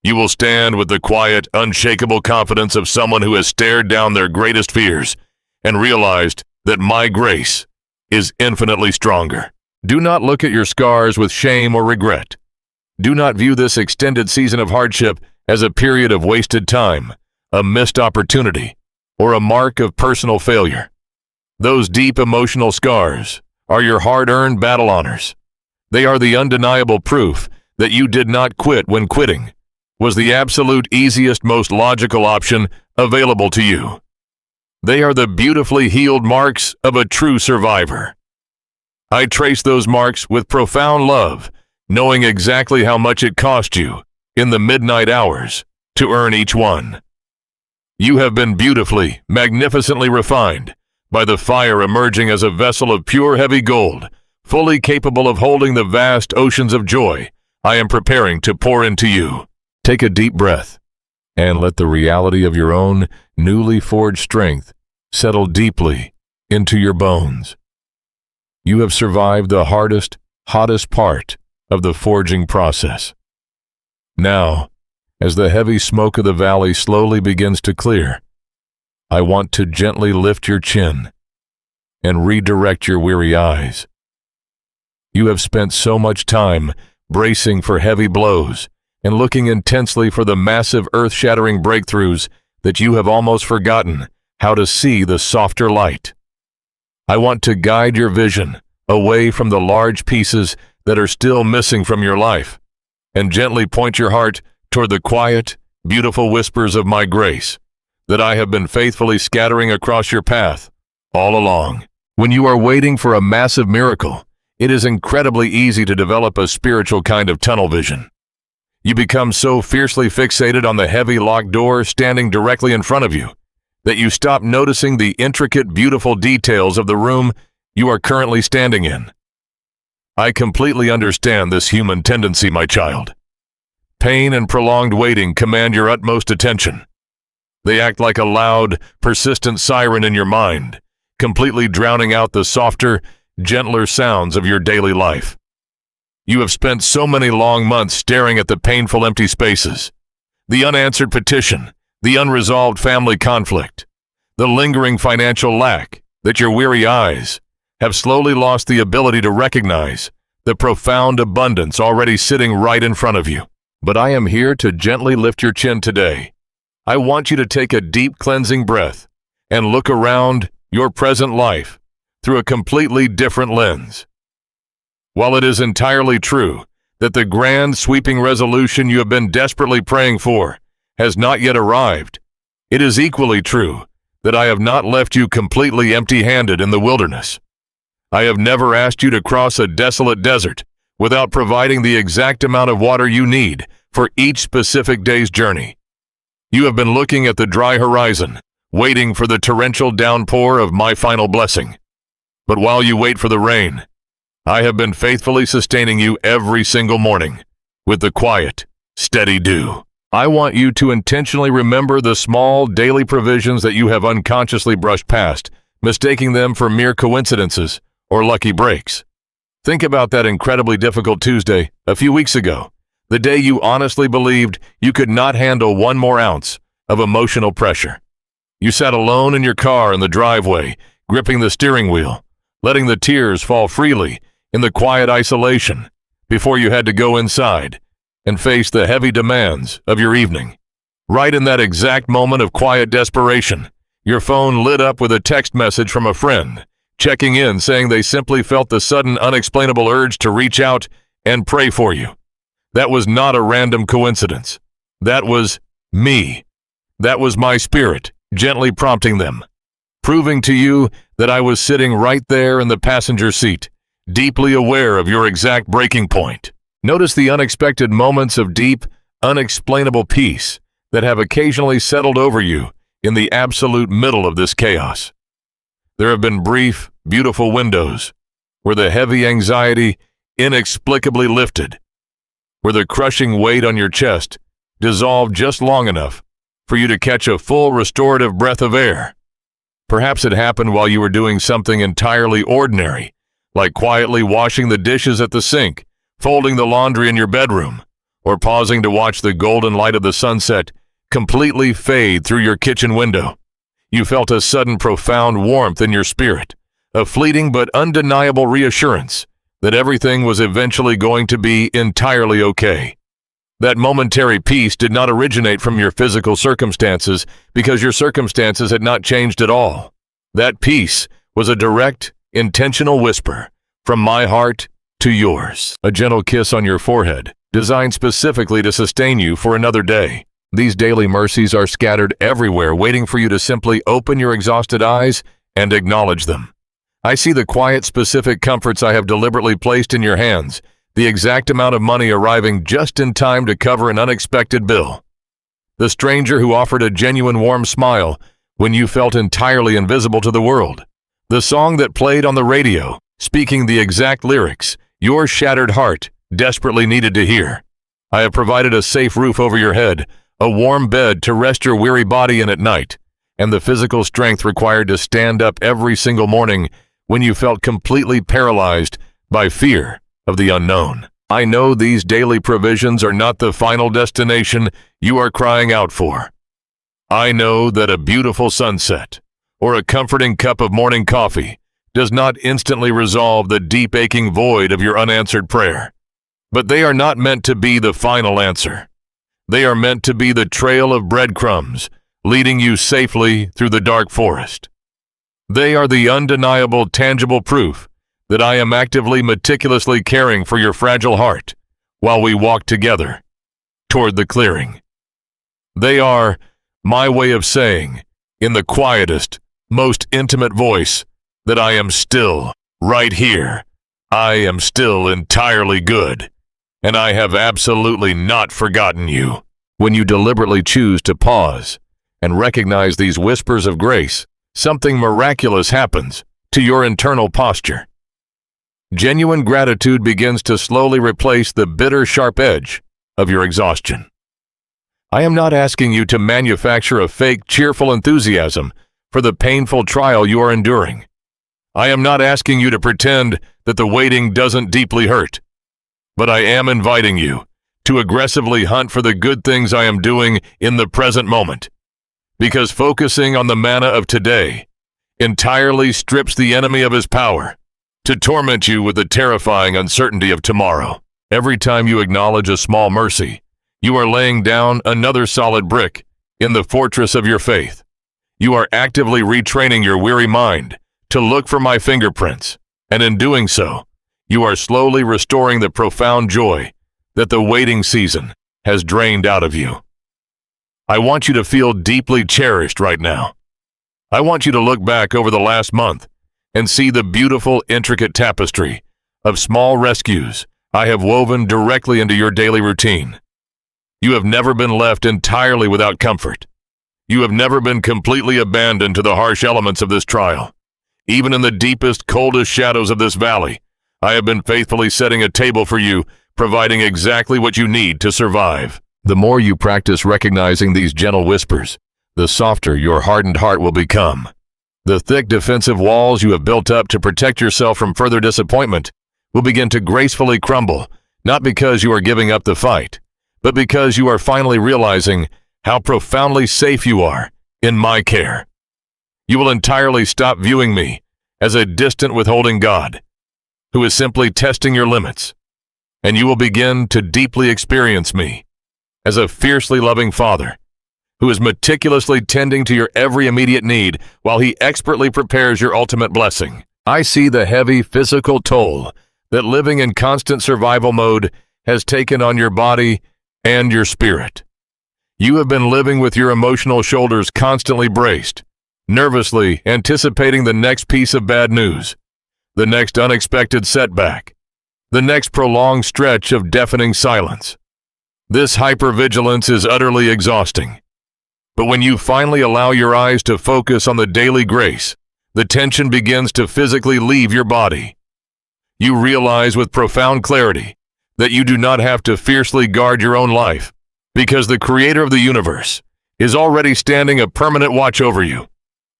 You will stand with the quiet, unshakable confidence of someone who has stared down their greatest fears and realized that my grace is infinitely stronger. Do not look at your scars with shame or regret. Do not view this extended season of hardship as a period of wasted time, a missed opportunity, or a mark of personal failure. Those deep emotional scars are your hard-earned battle honors. They are the undeniable proof that you did not quit when quitting was the absolute easiest, most logical option available to you. They are the beautifully healed marks of a true survivor. I trace those marks with profound love, knowing exactly how much it cost you in the midnight hours to earn each one. You have been beautifully, magnificently refined by the fire emerging as a vessel of pure heavy gold, fully capable of holding the vast oceans of joy I am preparing to pour into you. Take a deep breath and let the reality of your own newly forged strength settle deeply into your bones. You have survived the hardest, hottest part of the forging process. Now, as the heavy smoke of the valley slowly begins to clear, I want to gently lift your chin and redirect your weary eyes. You have spent so much time bracing for heavy blows and looking intensely for the massive earth-shattering breakthroughs that you have almost forgotten how to see the softer light. I want to guide your vision away from the large pieces that are still missing from your life and gently point your heart toward the quiet, beautiful whispers of my grace that I have been faithfully scattering across your path all along. When you are waiting for a massive miracle, it is incredibly easy to develop a spiritual kind of tunnel vision. You become so fiercely fixated on the heavy locked door standing directly in front of you that you stop noticing the intricate, beautiful details of the room you are currently standing in. I completely understand this human tendency, my child. Pain and prolonged waiting command your utmost attention. They act like a loud, persistent siren in your mind, completely drowning out the softer, gentler sounds of your daily life. You have spent so many long months staring at the painful empty spaces, the unanswered petition, the unresolved family conflict, the lingering financial lack, that your weary eyes have slowly lost the ability to recognize the profound abundance already sitting right in front of you. But I am here to gently lift your chin today. I want you to take a deep cleansing breath and look around your present life through a completely different lens. While it is entirely true that the grand sweeping resolution you have been desperately praying for has not yet arrived, it is equally true that I have not left you completely empty-handed in the wilderness. I have never asked you to cross a desolate desert without providing the exact amount of water you need for each specific day's journey. You have been looking at the dry horizon, waiting for the torrential downpour of my final blessing. But while you wait for the rain, I have been faithfully sustaining you every single morning with the quiet, steady dew. I want you to intentionally remember the small daily provisions that you have unconsciously brushed past, mistaking them for mere coincidences or lucky breaks. Think about that incredibly difficult Tuesday a few weeks ago, the day you honestly believed you could not handle one more ounce of emotional pressure. You sat alone in your car in the driveway, gripping the steering wheel, letting the tears fall freely in the quiet isolation before you had to go inside and face the heavy demands of your evening. Right in that exact moment of quiet desperation, your phone lit up with a text message from a friend, checking in saying they simply felt the sudden unexplainable urge to reach out and pray for you. That was not a random coincidence. That was me. That was my spirit gently prompting them, proving to you that I was sitting right there in the passenger seat, deeply aware of your exact breaking point. Notice the unexpected moments of deep, unexplainable peace that have occasionally settled over you in the absolute middle of this chaos. There have been brief, beautiful windows where the heavy anxiety inexplicably lifted, where the crushing weight on your chest dissolved just long enough for you to catch a full restorative breath of air. Perhaps it happened while you were doing something entirely ordinary, like quietly washing the dishes at the sink, folding the laundry in your bedroom, or pausing to watch the golden light of the sunset completely fade through your kitchen window. You felt a sudden profound warmth in your spirit, a fleeting but undeniable reassurance that everything was eventually going to be entirely okay. That momentary peace did not originate from your physical circumstances because your circumstances had not changed at all. That peace was a direct, intentional whisper from my heart to yours, a gentle kiss on your forehead, designed specifically to sustain you for another day. These daily mercies are scattered everywhere, waiting for you to simply open your exhausted eyes and acknowledge them. I see the quiet, specific comforts I have deliberately placed in your hands, the exact amount of money arriving just in time to cover an unexpected bill. The stranger who offered a genuine warm smile when you felt entirely invisible to the world. The song that played on the radio, speaking the exact lyrics your shattered heart desperately needed to hear. I have provided a safe roof over your head, a warm bed to rest your weary body in at night, and the physical strength required to stand up every single morning when you felt completely paralyzed by fear of the unknown. I know these daily provisions are not the final destination you are crying out for. I know that a beautiful sunset or a comforting cup of morning coffee does not instantly resolve the deep aching void of your unanswered prayer. But they are not meant to be the final answer. They are meant to be the trail of breadcrumbs leading you safely through the dark forest. They are the undeniable, tangible proof that I am actively, meticulously caring for your fragile heart while we walk together toward the clearing. They are my way of saying, in the quietest, most intimate voice that I am still right here. I am still entirely good, and I have absolutely not forgotten you. When you deliberately choose to pause and recognize these whispers of grace, something miraculous happens to your internal posture. Genuine gratitude begins to slowly replace the bitter, sharp edge of your exhaustion. I am not asking you to manufacture a fake, cheerful enthusiasm for the painful trial you are enduring. I am not asking you to pretend that the waiting doesn't deeply hurt. But I am inviting you to aggressively hunt for the good things I am doing in the present moment. Because focusing on the manna of today entirely strips the enemy of his power to torment you with the terrifying uncertainty of tomorrow. Every time you acknowledge a small mercy, you are laying down another solid brick in the fortress of your faith. You are actively retraining your weary mind to look for my fingerprints, and in doing so, you are slowly restoring the profound joy that the waiting season has drained out of you. I want you to feel deeply cherished right now. I want you to look back over the last month and see the beautiful, intricate tapestry of small rescues I have woven directly into your daily routine. You have never been left entirely without comfort. You have never been completely abandoned to the harsh elements of this trial. Even in the deepest, coldest shadows of this valley, I have been faithfully setting a table for you, providing exactly what you need to survive. The more you practice recognizing these gentle whispers, the softer your hardened heart will become. The thick defensive walls you have built up to protect yourself from further disappointment will begin to gracefully crumble, not because you are giving up the fight, but because you are finally realizing how profoundly safe you are in my care. You will entirely stop viewing me as a distant, withholding God who is simply testing your limits, and you will begin to deeply experience me as a fiercely loving Father who is meticulously tending to your every immediate need while he expertly prepares your ultimate blessing. I see the heavy physical toll that living in constant survival mode has taken on your body and your spirit. You have been living with your emotional shoulders constantly braced, nervously anticipating the next piece of bad news, the next unexpected setback, the next prolonged stretch of deafening silence. This hypervigilance is utterly exhausting. But when you finally allow your eyes to focus on the daily grace, the tension begins to physically leave your body. You realize with profound clarity that you do not have to fiercely guard your own life, because the Creator of the universe is already standing a permanent watch over you.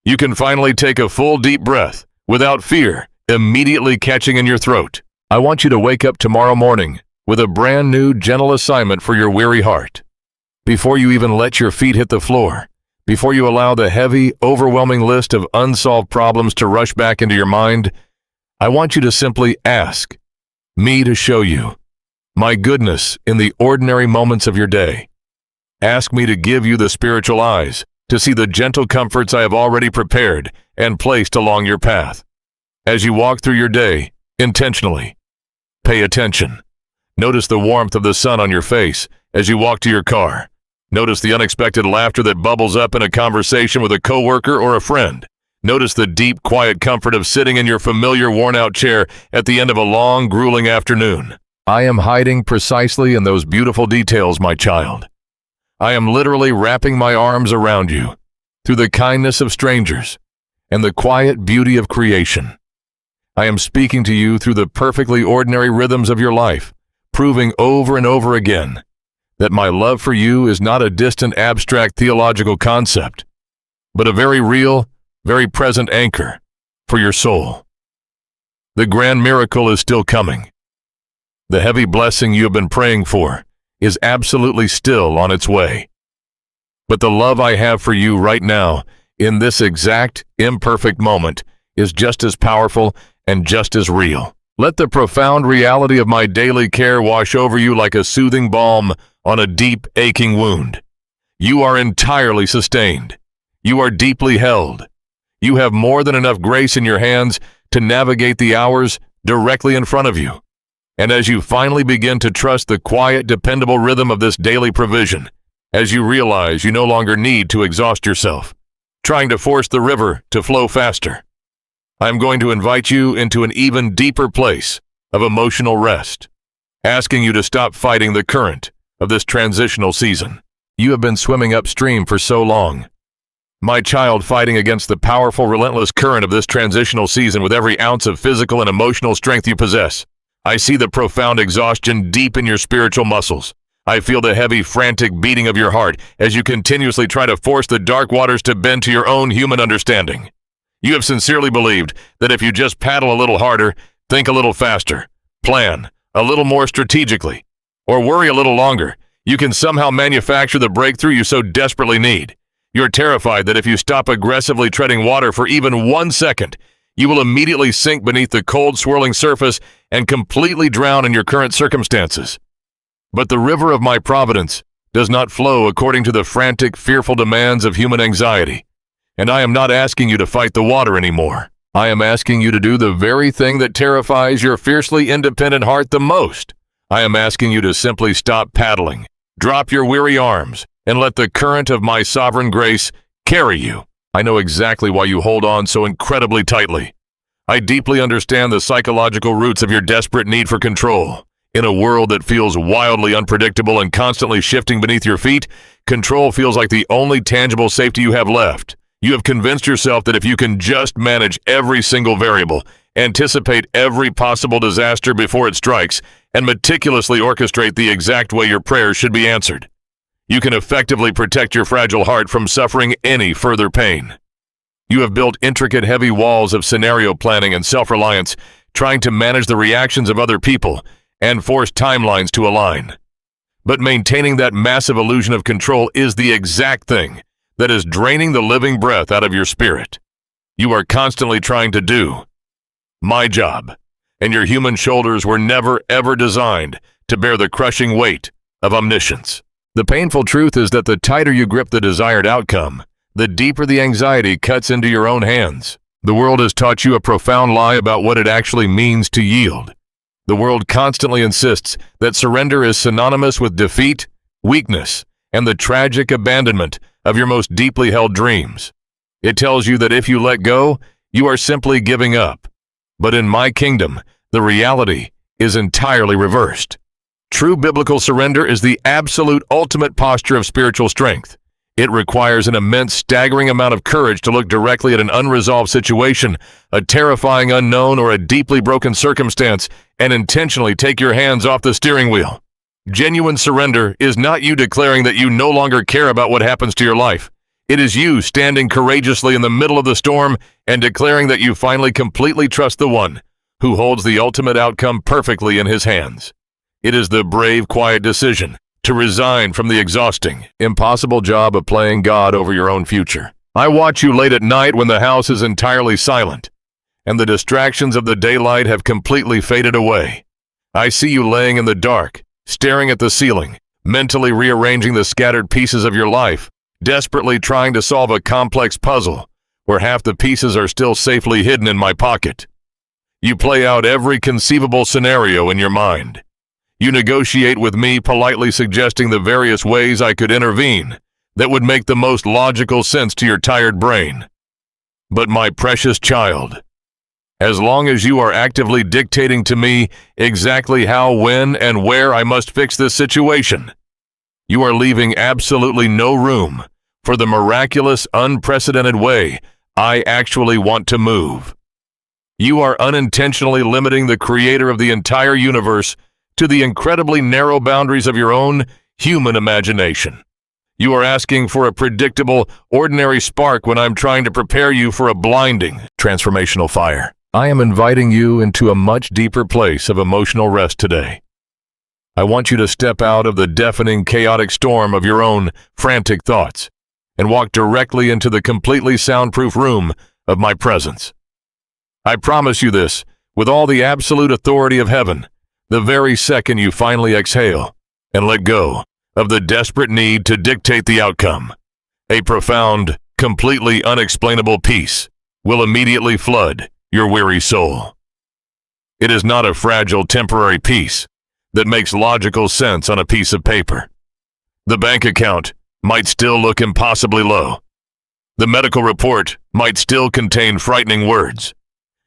You can finally take a full deep breath without fear immediately catching in your throat. I want you to wake up tomorrow morning with a brand new, gentle assignment for your weary heart. Before you even let your feet hit the floor, before you allow the heavy, overwhelming list of unsolved problems to rush back into your mind, I want you to simply ask me to show you my goodness in the ordinary moments of your day. Ask me to give you the spiritual eyes to see the gentle comforts I have already prepared and placed along your path. As you walk through your day, intentionally, pay attention. Notice the warmth of the sun on your face as you walk to your car. Notice the unexpected laughter that bubbles up in a conversation with a coworker or a friend. Notice the deep, quiet comfort of sitting in your familiar, worn-out chair at the end of a long, grueling afternoon. I am hiding precisely in those beautiful details, my child. I am literally wrapping my arms around you through the kindness of strangers and the quiet beauty of creation. I am speaking to you through the perfectly ordinary rhythms of your life, proving over and over again that my love for you is not a distant, abstract theological concept, but a very real, very present anchor for your soul. The grand miracle is still coming. The heavy blessing you have been praying for is absolutely still on its way. But the love I have for you right now, in this exact, imperfect moment, is just as powerful and just as real. Let the profound reality of my daily care wash over you like a soothing balm on a deep, aching wound. You are entirely sustained. You are deeply held. You have more than enough grace in your hands to navigate the hours directly in front of you. And as you finally begin to trust the quiet, dependable rhythm of this daily provision, as you realize you no longer need to exhaust yourself, trying to force the river to flow faster, I'm going to invite you into an even deeper place of emotional rest, asking you to stop fighting the current of this transitional season. You have been swimming upstream for so long. My child, fighting against the powerful, relentless current of this transitional season with every ounce of physical and emotional strength you possess. I see the profound exhaustion deep in your spiritual muscles. I feel the heavy, frantic beating of your heart as you continuously try to force the dark waters to bend to your own human understanding. You have sincerely believed that if you just paddle a little harder, think a little faster, plan a little more strategically, or worry a little longer, you can somehow manufacture the breakthrough you so desperately need. You're terrified that if you stop aggressively treading water for even 1 second, you will immediately sink beneath the cold, swirling surface and completely drown in your current circumstances. But the river of my providence does not flow according to the frantic, fearful demands of human anxiety. And I am not asking you to fight the water anymore. I am asking you to do the very thing that terrifies your fiercely independent heart the most. I am asking you to simply stop paddling, drop your weary arms, and let the current of my sovereign grace carry you. I know exactly why you hold on so incredibly tightly. I deeply understand the psychological roots of your desperate need for control. In a world that feels wildly unpredictable and constantly shifting beneath your feet, control feels like the only tangible safety you have left. You have convinced yourself that if you can just manage every single variable, anticipate every possible disaster before it strikes, and meticulously orchestrate the exact way your prayers should be answered, you can effectively protect your fragile heart from suffering any further pain. You have built intricate, heavy walls of scenario planning and self-reliance, trying to manage the reactions of other people and force timelines to align. But maintaining that massive illusion of control is the exact thing that is draining the living breath out of your spirit. You are constantly trying to do my job, and your human shoulders were never, ever designed to bear the crushing weight of omniscience. The painful truth is that the tighter you grip the desired outcome, the deeper the anxiety cuts into your own hands. The world has taught you a profound lie about what it actually means to yield. The world constantly insists that surrender is synonymous with defeat, weakness, and the tragic abandonment of your most deeply held dreams. It tells you that if you let go, you are simply giving up. But in my kingdom, the reality is entirely reversed. True biblical surrender is the absolute ultimate posture of spiritual strength. It requires an immense, staggering amount of courage to look directly at an unresolved situation, a terrifying unknown, or a deeply broken circumstance, and intentionally take your hands off the steering wheel. Genuine surrender is not you declaring that you no longer care about what happens to your life. It is you standing courageously in the middle of the storm and declaring that you finally completely trust the one who holds the ultimate outcome perfectly in his hands. It is the brave, quiet decision to resign from the exhausting, impossible job of playing God over your own future. I watch you late at night when the house is entirely silent and the distractions of the daylight have completely faded away. I see you laying in the dark, staring at the ceiling, mentally rearranging the scattered pieces of your life, desperately trying to solve a complex puzzle where half the pieces are still safely hidden in my pocket. You play out every conceivable scenario in your mind. You negotiate with me, politely suggesting the various ways I could intervene that would make the most logical sense to your tired brain. But my precious child, as long as you are actively dictating to me exactly how, when, and where I must fix this situation, you are leaving absolutely no room for the miraculous, unprecedented way I actually want to move. You are unintentionally limiting the creator of the entire universe to the incredibly narrow boundaries of your own human imagination. You are asking for a predictable, ordinary spark when I'm trying to prepare you for a blinding, transformational fire. I am inviting you into a much deeper place of emotional rest today. I want you to step out of the deafening, chaotic storm of your own frantic thoughts and walk directly into the completely soundproof room of my presence. I promise you this with all the absolute authority of heaven, the very second you finally exhale and let go of the desperate need to dictate the outcome, a profound, completely unexplainable peace will immediately flood your weary soul. It is not a fragile, temporary peace that makes logical sense on a piece of paper. The bank account might still look impossibly low. The medical report might still contain frightening words.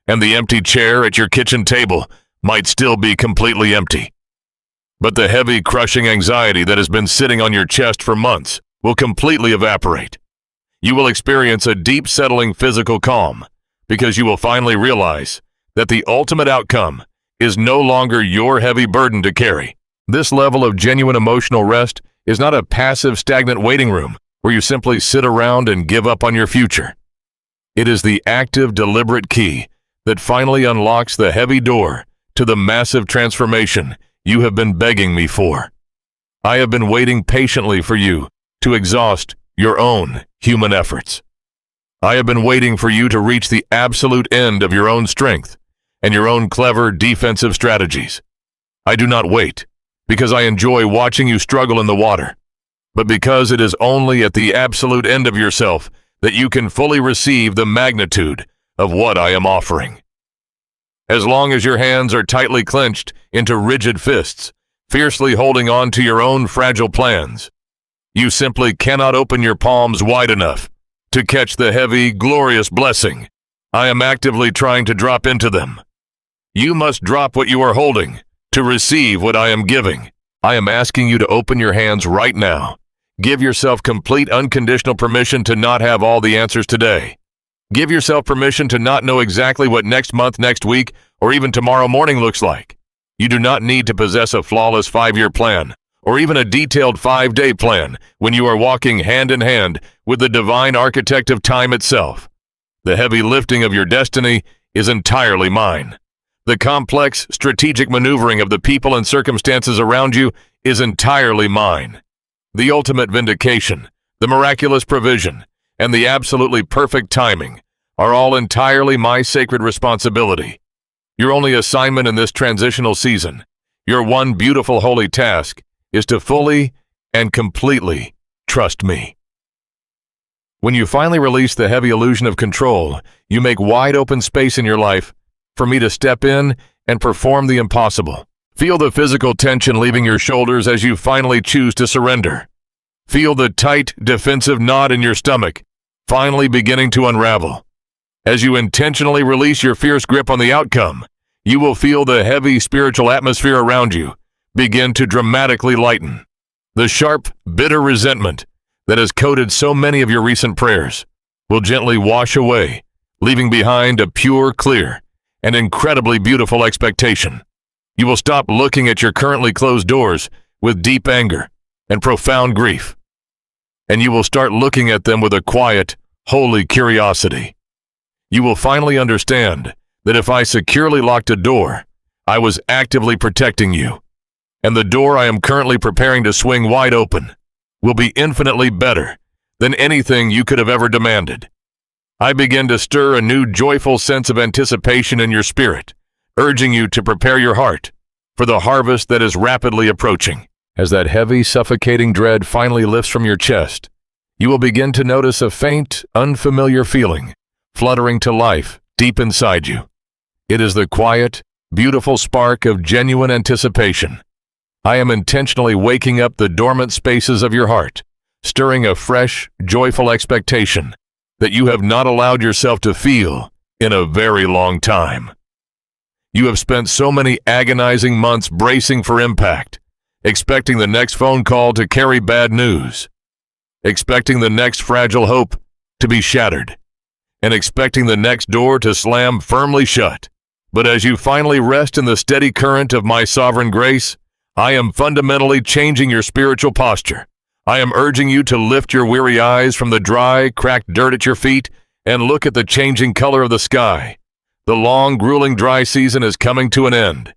and the empty chair at your kitchen table might still be completely empty. But the heavy, crushing anxiety that has been sitting on your chest for months will completely evaporate. You will experience a deep, settling physical calm because you will finally realize that the ultimate outcome is no longer your heavy burden to carry. This level of genuine emotional rest is not a passive, stagnant waiting room where you simply sit around and give up on your future. It is the active, deliberate key that finally unlocks the heavy door to the massive transformation you have been begging me for. I have been waiting patiently for you to exhaust your own human efforts. I have been waiting for you to reach the absolute end of your own strength and your own clever defensive strategies. I do not wait because I enjoy watching you struggle in the water, but because it is only at the absolute end of yourself that you can fully receive the magnitude of what I am offering. As long as your hands are tightly clenched into rigid fists, fiercely holding on to your own fragile plans, you simply cannot open your palms wide enough to catch the heavy, glorious blessing I am actively trying to drop into them. You must drop what you are holding to receive what I am giving. I am asking you to open your hands right now. Give yourself complete unconditional permission to not have all the answers today. Give yourself permission to not know exactly what next month, next week, or even tomorrow morning looks like. You do not need to possess a flawless 5-year plan or even a detailed 5-day plan when you are walking hand in hand with the divine architect of time itself. The heavy lifting of your destiny is entirely mine. The complex, strategic maneuvering of the people and circumstances around you is entirely mine. The ultimate vindication, the miraculous provision, and the absolutely perfect timing are all entirely my sacred responsibility. Your only assignment in this transitional season, your one beautiful holy task, is to fully and completely trust me. When you finally release the heavy illusion of control, you make wide open space in your life for me to step in and perform the impossible. Feel the physical tension leaving your shoulders as you finally choose to surrender. Feel the tight, defensive knot in your stomach finally beginning to unravel. As you intentionally release your fierce grip on the outcome, you will feel the heavy spiritual atmosphere around you begin to dramatically lighten. The sharp, bitter resentment that has coated so many of your recent prayers will gently wash away, leaving behind a pure, clear, and incredibly beautiful expectation. You will stop looking at your currently closed doors with deep anger and profound grief, and you will start looking at them with a quiet, holy curiosity. You will finally understand that if I securely locked a door, I was actively protecting you, and the door I am currently preparing to swing wide open will be infinitely better than anything you could have ever demanded. I begin to stir a new joyful sense of anticipation in your spirit, urging you to prepare your heart for the harvest that is rapidly approaching. As that heavy, suffocating dread finally lifts from your chest, you will begin to notice a faint, unfamiliar feeling fluttering to life deep inside you. It is the quiet, beautiful spark of genuine anticipation. I am intentionally waking up the dormant spaces of your heart, stirring a fresh, joyful expectation that you have not allowed yourself to feel in a very long time. You have spent so many agonizing months bracing for impact, expecting the next phone call to carry bad news, expecting the next fragile hope to be shattered, and expecting the next door to slam firmly shut. But as you finally rest in the steady current of my sovereign grace, I am fundamentally changing your spiritual posture. I am urging you to lift your weary eyes from the dry, cracked dirt at your feet and look at the changing color of the sky. The long, grueling dry season is coming to an end.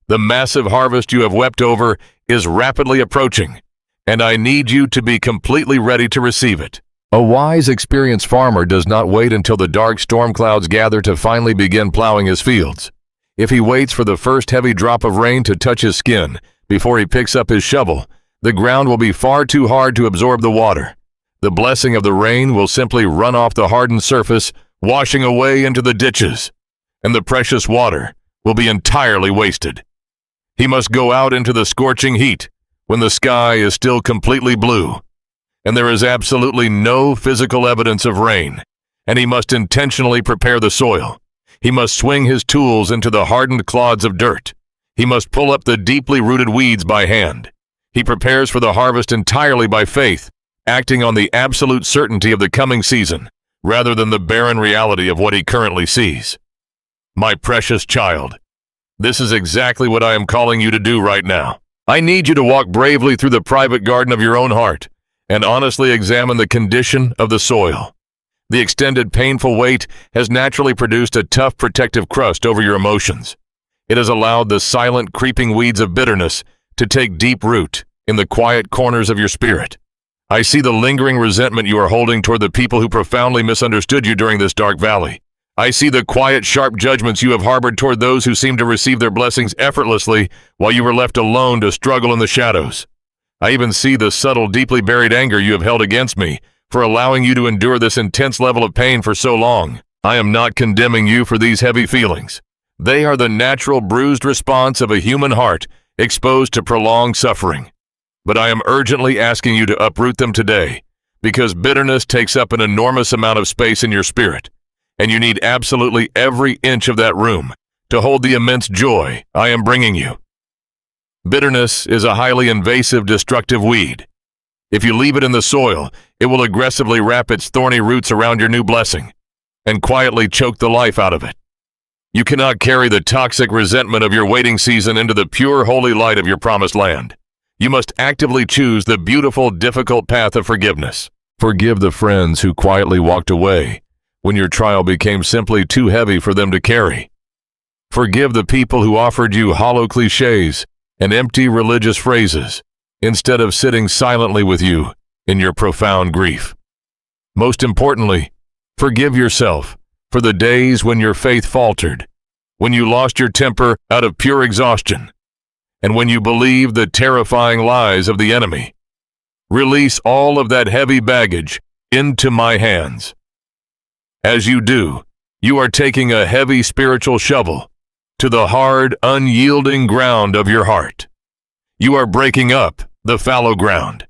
The massive harvest you have wept over is rapidly approaching, and I need you to be completely ready to receive it. A wise, experienced farmer does not wait until the dark storm clouds gather to finally begin plowing his fields. If he waits for the first heavy drop of rain to touch his skin before he picks up his shovel, the ground will be far too hard to absorb the water. The blessing of the rain will simply run off the hardened surface, washing away into the ditches, and the precious water will be entirely wasted. He must go out into the scorching heat when the sky is still completely blue, and there is absolutely no physical evidence of rain, and he must intentionally prepare the soil. He must swing his tools into the hardened clods of dirt. He must pull up the deeply rooted weeds by hand. He prepares for the harvest entirely by faith, acting on the absolute certainty of the coming season, rather than the barren reality of what he currently sees. My precious child, this is exactly what I am calling you to do right now. I need you to walk bravely through the private garden of your own heart and honestly examine the condition of the soil. The extended painful wait has naturally produced a tough protective crust over your emotions. It has allowed the silent creeping weeds of bitterness to take deep root in the quiet corners of your spirit. I see the lingering resentment you are holding toward the people who profoundly misunderstood you during this dark valley. I see the quiet, sharp judgments you have harbored toward those who seemed to receive their blessings effortlessly while you were left alone to struggle in the shadows. I even see the subtle, deeply buried anger you have held against me for allowing you to endure this intense level of pain for so long. I am not condemning you for these heavy feelings. They are the natural, bruised response of a human heart exposed to prolonged suffering. But I am urgently asking you to uproot them today, because bitterness takes up an enormous amount of space in your spirit, and you need absolutely every inch of that room to hold the immense joy I am bringing you. Bitterness is a highly invasive, destructive weed. If you leave it in the soil, it will aggressively wrap its thorny roots around your new blessing and quietly choke the life out of it. You cannot carry the toxic resentment of your waiting season into the pure, holy light of your promised land. You must actively choose the beautiful, difficult path of forgiveness. Forgive the friends who quietly walked away when your trial became simply too heavy for them to carry. Forgive the people who offered you hollow cliches and empty religious phrases instead of sitting silently with you in your profound grief. Most importantly, forgive yourself for the days when your faith faltered, when you lost your temper out of pure exhaustion, and when you believed the terrifying lies of the enemy. Release all of that heavy baggage into my hands. As you do, you are taking a heavy spiritual shovel to the hard, unyielding ground of your heart. You are breaking up the fallow ground.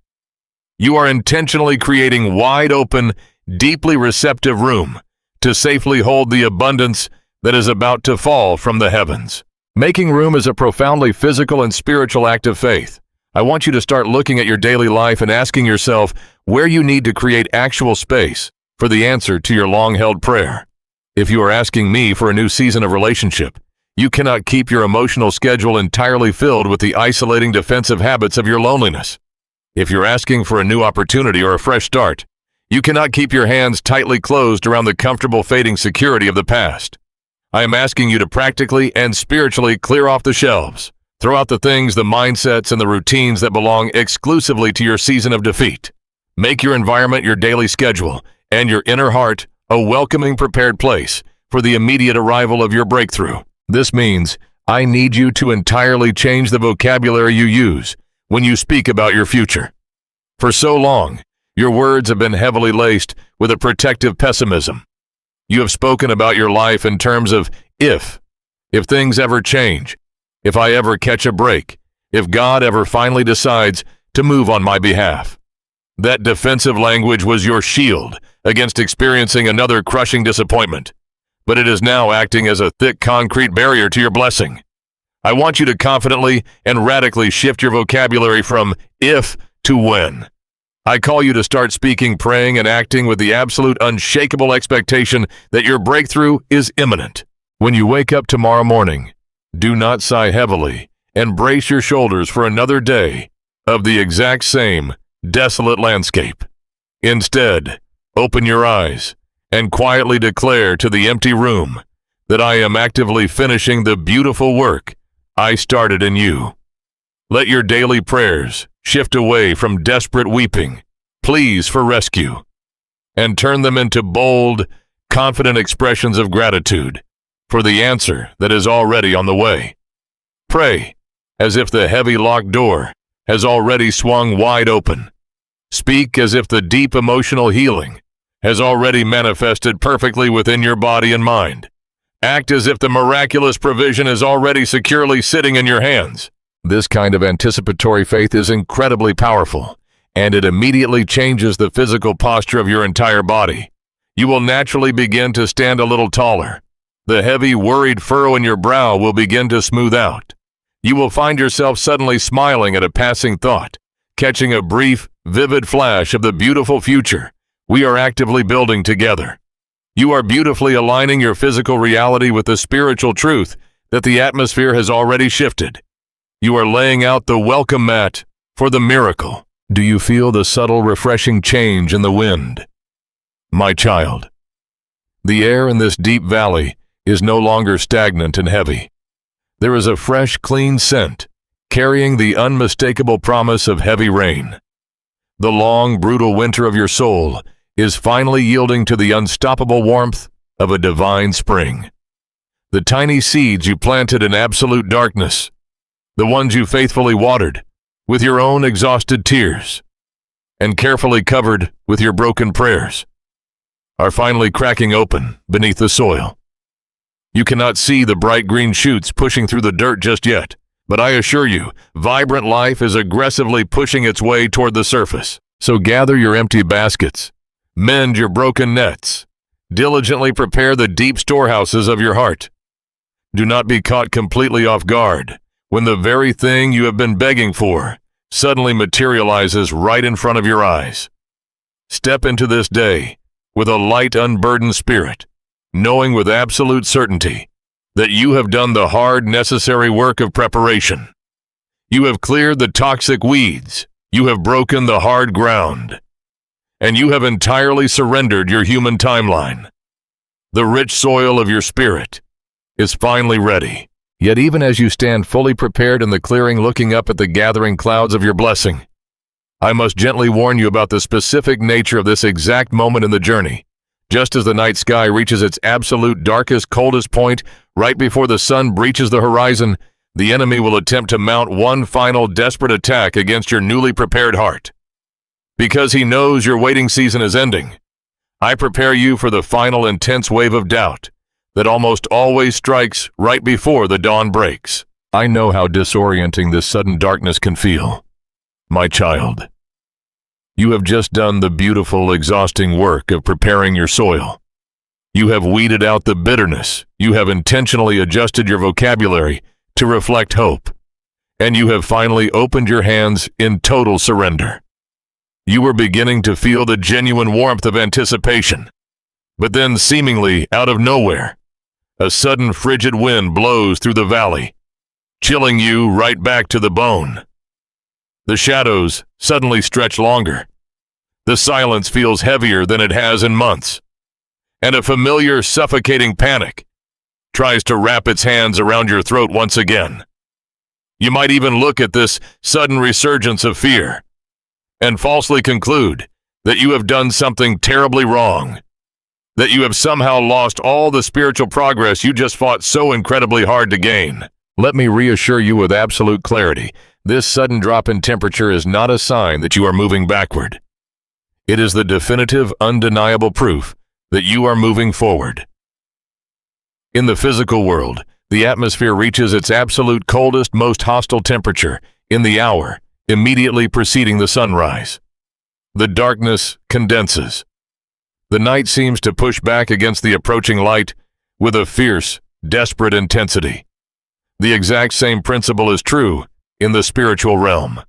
You are intentionally creating wide open, deeply receptive room to safely hold the abundance that is about to fall from the heavens. Making room is a profoundly physical and spiritual act of faith. I want you to start looking at your daily life and asking yourself where you need to create actual space for the answer to your long-held prayer. If you are asking me for a new season of relationship, you cannot keep your emotional schedule entirely filled with the isolating defensive habits of your loneliness. If you're asking for a new opportunity or a fresh start, you cannot keep your hands tightly closed around the comfortable fading security of the past. I am asking you to practically and spiritually clear off the shelves. Throw out the things, the mindsets, and the routines that belong exclusively to your season of defeat. Make your environment, your daily schedule, and your inner heart a welcoming, prepared place for the immediate arrival of your breakthrough. This means I need you to entirely change the vocabulary you use when you speak about your future. For so long, your words have been heavily laced with a protective pessimism. You have spoken about your life in terms of if things ever change, if I ever catch a break, if God ever finally decides to move on my behalf. That defensive language was your shield against experiencing another crushing disappointment, but it is now acting as a thick concrete barrier to your blessing. I want you to confidently and radically shift your vocabulary from if to when. I call you to start speaking, praying, and acting with the absolute unshakable expectation that your breakthrough is imminent. When you wake up tomorrow morning, do not sigh heavily and brace your shoulders for another day of the exact same desolate landscape. Instead, open your eyes and quietly declare to the empty room that I am actively finishing the beautiful work I started in you. Let your daily prayers shift away from desperate weeping, pleas for rescue, and turn them into bold, confident expressions of gratitude for the answer that is already on the way. Pray as if the heavy locked door has already swung wide open. Speak as if the deep emotional healing has already manifested perfectly within your body and mind. Act as if the miraculous provision is already securely sitting in your hands. This kind of anticipatory faith is incredibly powerful, and it immediately changes the physical posture of your entire body. You will naturally begin to stand a little taller, The heavy, worried furrow in your brow will begin to smooth out. You will find yourself suddenly smiling at a passing thought, catching a brief, vivid flash of the beautiful future we are actively building together. You are beautifully aligning your physical reality with the spiritual truth that the atmosphere has already shifted. You are laying out the welcome mat for the miracle. Do you feel the subtle, refreshing change in the wind? My child, the air in this deep valley is no longer stagnant and heavy. There is a fresh, clean scent, carrying the unmistakable promise of heavy rain. The long, brutal winter of your soul is finally yielding to the unstoppable warmth of a divine spring. The tiny seeds you planted in absolute darkness, the ones you faithfully watered with your own exhausted tears and carefully covered with your broken prayers, are finally cracking open beneath the soil. You cannot see the bright green shoots pushing through the dirt just yet, but I assure you, vibrant life is aggressively pushing its way toward the surface. So gather your empty baskets, mend your broken nets, diligently prepare the deep storehouses of your heart. Do not be caught completely off guard when the very thing you have been begging for suddenly materializes right in front of your eyes. Step into this day with a light, unburdened spirit, knowing with absolute certainty that you have done the hard, necessary work of preparation. You have cleared the toxic weeds, you have broken the hard ground, and you have entirely surrendered your human timeline. The rich soil of your spirit is finally ready. Yet even as you stand fully prepared in the clearing, looking up at the gathering clouds of your blessing, I must gently warn you about the specific nature of this exact moment in the journey. Just as the night sky reaches its absolute darkest, coldest point, right before the sun breaches the horizon, the enemy will attempt to mount one final desperate attack against your newly prepared heart. Because he knows your waiting season is ending, I prepare you for the final intense wave of doubt that almost always strikes right before the dawn breaks. I know how disorienting this sudden darkness can feel. My child, you have just done the beautiful, exhausting work of preparing your soil. You have weeded out the bitterness. You have intentionally adjusted your vocabulary to reflect hope. And you have finally opened your hands in total surrender. You were beginning to feel the genuine warmth of anticipation. But then, seemingly out of nowhere, a sudden frigid wind blows through the valley, chilling you right back to the bone. The shadows suddenly stretch longer. The silence feels heavier than it has in months. And a familiar, suffocating panic tries to wrap its hands around your throat once again. You might even look at this sudden resurgence of fear and falsely conclude that you have done something terribly wrong, that you have somehow lost all the spiritual progress you just fought so incredibly hard to gain. Let me reassure you with absolute clarity, this sudden drop in temperature is not a sign that you are moving backward. It is the definitive, undeniable proof that you are moving forward. In the physical world, the atmosphere reaches its absolute coldest, most hostile temperature in the hour immediately preceding the sunrise. The darkness condenses. The night seems to push back against the approaching light with a fierce, desperate intensity. The exact same principle is true in the spiritual realm.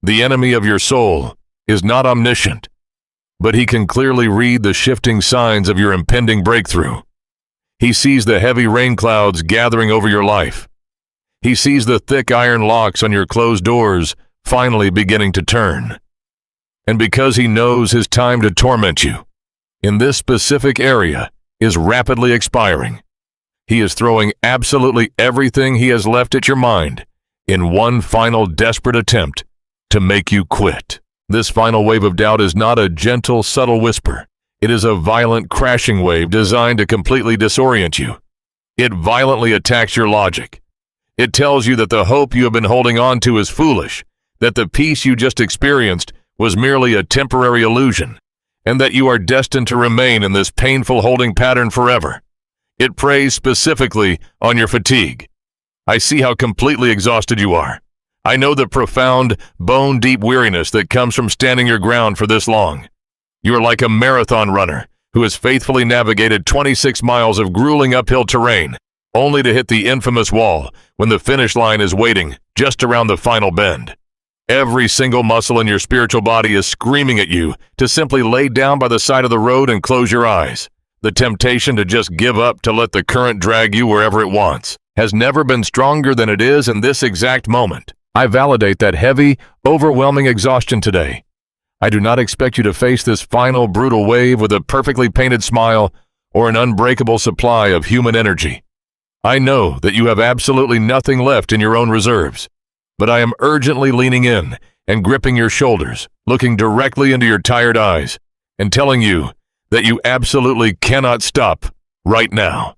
The enemy of your soul is not omniscient, but he can clearly read the shifting signs of your impending breakthrough. He sees the heavy rain clouds gathering over your life. He sees the thick iron locks on your closed doors finally beginning to turn. And because he knows his time to torment you in this specific area is rapidly expiring, he is throwing absolutely everything he has left at your mind in one final desperate attempt to make you quit. This final wave of doubt is not a gentle, subtle whisper. It is a violent, crashing wave designed to completely disorient you. It violently attacks your logic. It tells you that the hope you have been holding on to is foolish, that the peace you just experienced was merely a temporary illusion, and that you are destined to remain in this painful holding pattern forever. It preys specifically on your fatigue. I see how completely exhausted you are. I know the profound, bone-deep weariness that comes from standing your ground for this long. You are like a marathon runner, who has faithfully navigated 26 miles of grueling uphill terrain, only to hit the infamous wall when the finish line is waiting just around the final bend. Every single muscle in your spiritual body is screaming at you to simply lay down by the side of the road and close your eyes. The temptation to just give up to let the current drag you wherever it wants has never been stronger than it is in this exact moment. I validate that heavy, overwhelming exhaustion today. I do not expect you to face this final brutal wave with a perfectly painted smile or an unbreakable supply of human energy. I know that you have absolutely nothing left in your own reserves, but I am urgently leaning in and gripping your shoulders, looking directly into your tired eyes, and telling you that you absolutely cannot stop right now.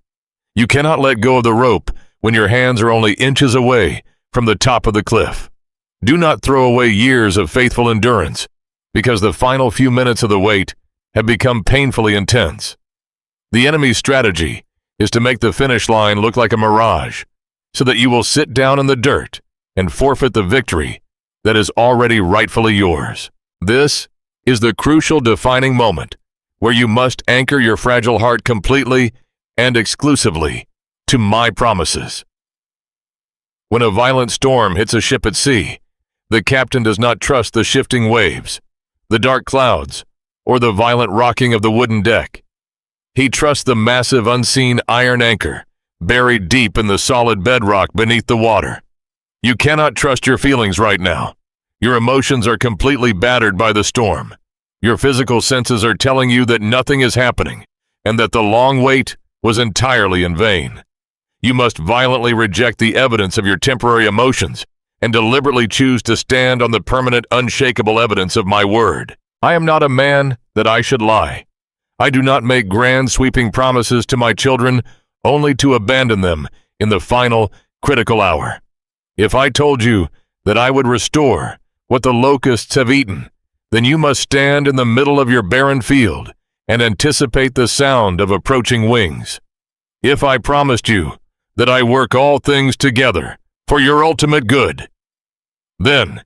You cannot let go of the rope when your hands are only inches away from the top of the cliff. Do not throw away years of faithful endurance, because the final few minutes of the wait have become painfully intense. The enemy's strategy is to make the finish line look like a mirage, so that you will sit down in the dirt and forfeit the victory that is already rightfully yours. This is the crucial defining moment where you must anchor your fragile heart completely and exclusively to my promises. When a violent storm hits a ship at sea, the captain does not trust the shifting waves, the dark clouds, or the violent rocking of the wooden deck. He trusts the massive unseen iron anchor buried deep in the solid bedrock beneath the water. You cannot trust your feelings right now. Your emotions are completely battered by the storm. Your physical senses are telling you that nothing is happening and that the long wait was entirely in vain. You must violently reject the evidence of your temporary emotions and deliberately choose to stand on the permanent, unshakable evidence of my word. I am not a man that I should lie. I do not make grand, sweeping promises to my children only to abandon them in the final, critical hour. If I told you that I would restore what the locusts have eaten, then you must stand in the middle of your barren field and anticipate the sound of approaching wings. If I promised you that I work all things together for your ultimate good, then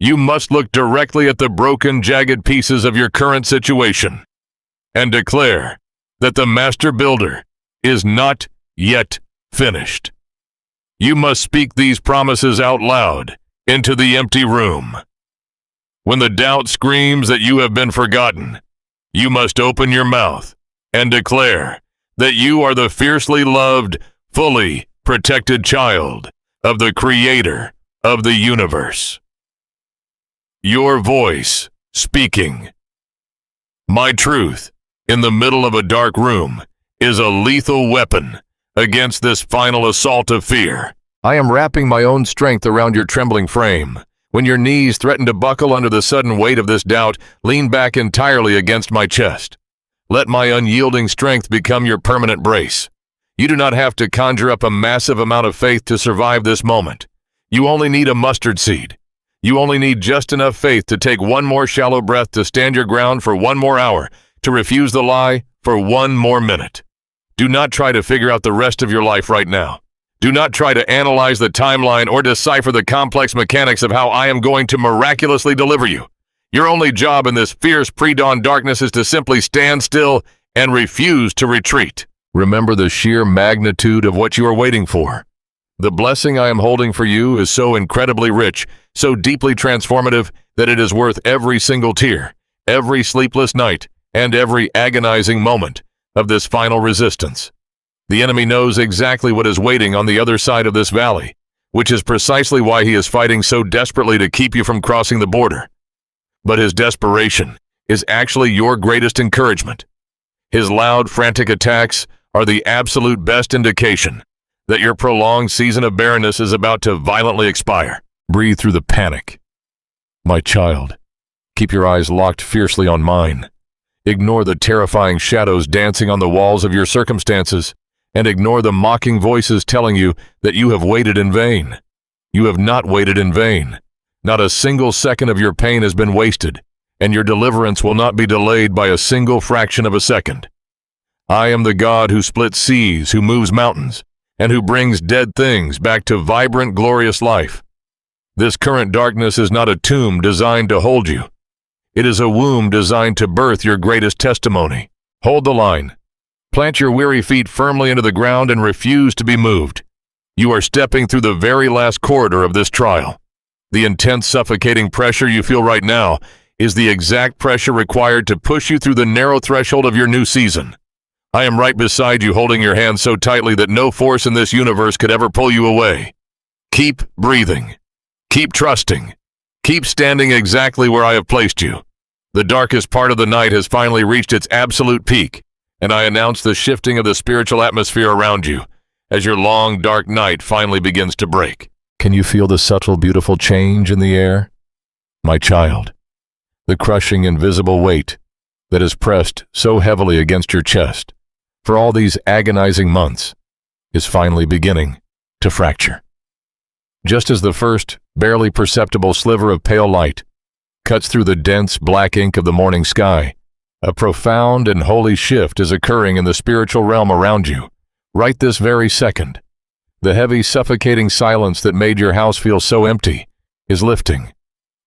you must look directly at the broken, jagged pieces of your current situation and declare that the master builder is not yet finished. You must speak these promises out loud into the empty room. When the doubt screams that you have been forgotten, you must open your mouth and declare that you are the fiercely loved, fully protected child of the Creator of the universe. Your voice speaking. My truth in the middle of a dark room is a lethal weapon against this final assault of fear. I am wrapping my own strength around your trembling frame. When your knees threaten to buckle under the sudden weight of this doubt, lean back entirely against my chest. Let my unyielding strength become your permanent brace. You do not have to conjure up a massive amount of faith to survive this moment. You only need a mustard seed. You only need just enough faith to take one more shallow breath, to stand your ground for one more hour, to refuse the lie for one more minute. Do not try to figure out the rest of your life right now. Do not try to analyze the timeline or decipher the complex mechanics of how I am going to miraculously deliver you. Your only job in this fierce pre-dawn darkness is to simply stand still and refuse to retreat. Remember the sheer magnitude of what you are waiting for. The blessing I am holding for you is so incredibly rich, so deeply transformative, that it is worth every single tear, every sleepless night, and every agonizing moment of this final resistance. The enemy knows exactly what is waiting on the other side of this valley, which is precisely why he is fighting so desperately to keep you from crossing the border. But his desperation is actually your greatest encouragement. His loud, frantic attacks are the absolute best indication that your prolonged season of barrenness is about to violently expire. Breathe through the panic. My child, keep your eyes locked fiercely on mine. Ignore the terrifying shadows dancing on the walls of your circumstances, and ignore the mocking voices telling you that you have waited in vain. You have not waited in vain. Not a single second of your pain has been wasted, and your deliverance will not be delayed by a single fraction of a second. I am the God who splits seas, who moves mountains, and who brings dead things back to vibrant, glorious life. This current darkness is not a tomb designed to hold you. It is a womb designed to birth your greatest testimony. Hold the line. Plant your weary feet firmly into the ground and refuse to be moved. You are stepping through the very last corridor of this trial. The intense, suffocating pressure you feel right now is the exact pressure required to push you through the narrow threshold of your new season. I am right beside you, holding your hand so tightly that no force in this universe could ever pull you away. Keep breathing. Keep trusting. Keep standing exactly where I have placed you. The darkest part of the night has finally reached its absolute peak, and I announce the shifting of the spiritual atmosphere around you as your long, dark night finally begins to break. Can you feel the subtle, beautiful change in the air? My child, the crushing, invisible weight that has pressed so heavily against your chest for all these agonizing months is finally beginning to fracture. Just as the first, barely perceptible sliver of pale light cuts through the dense black ink of the morning sky, a profound and holy shift is occurring in the spiritual realm around you, right this very second. The heavy, suffocating silence that made your house feel so empty is lifting.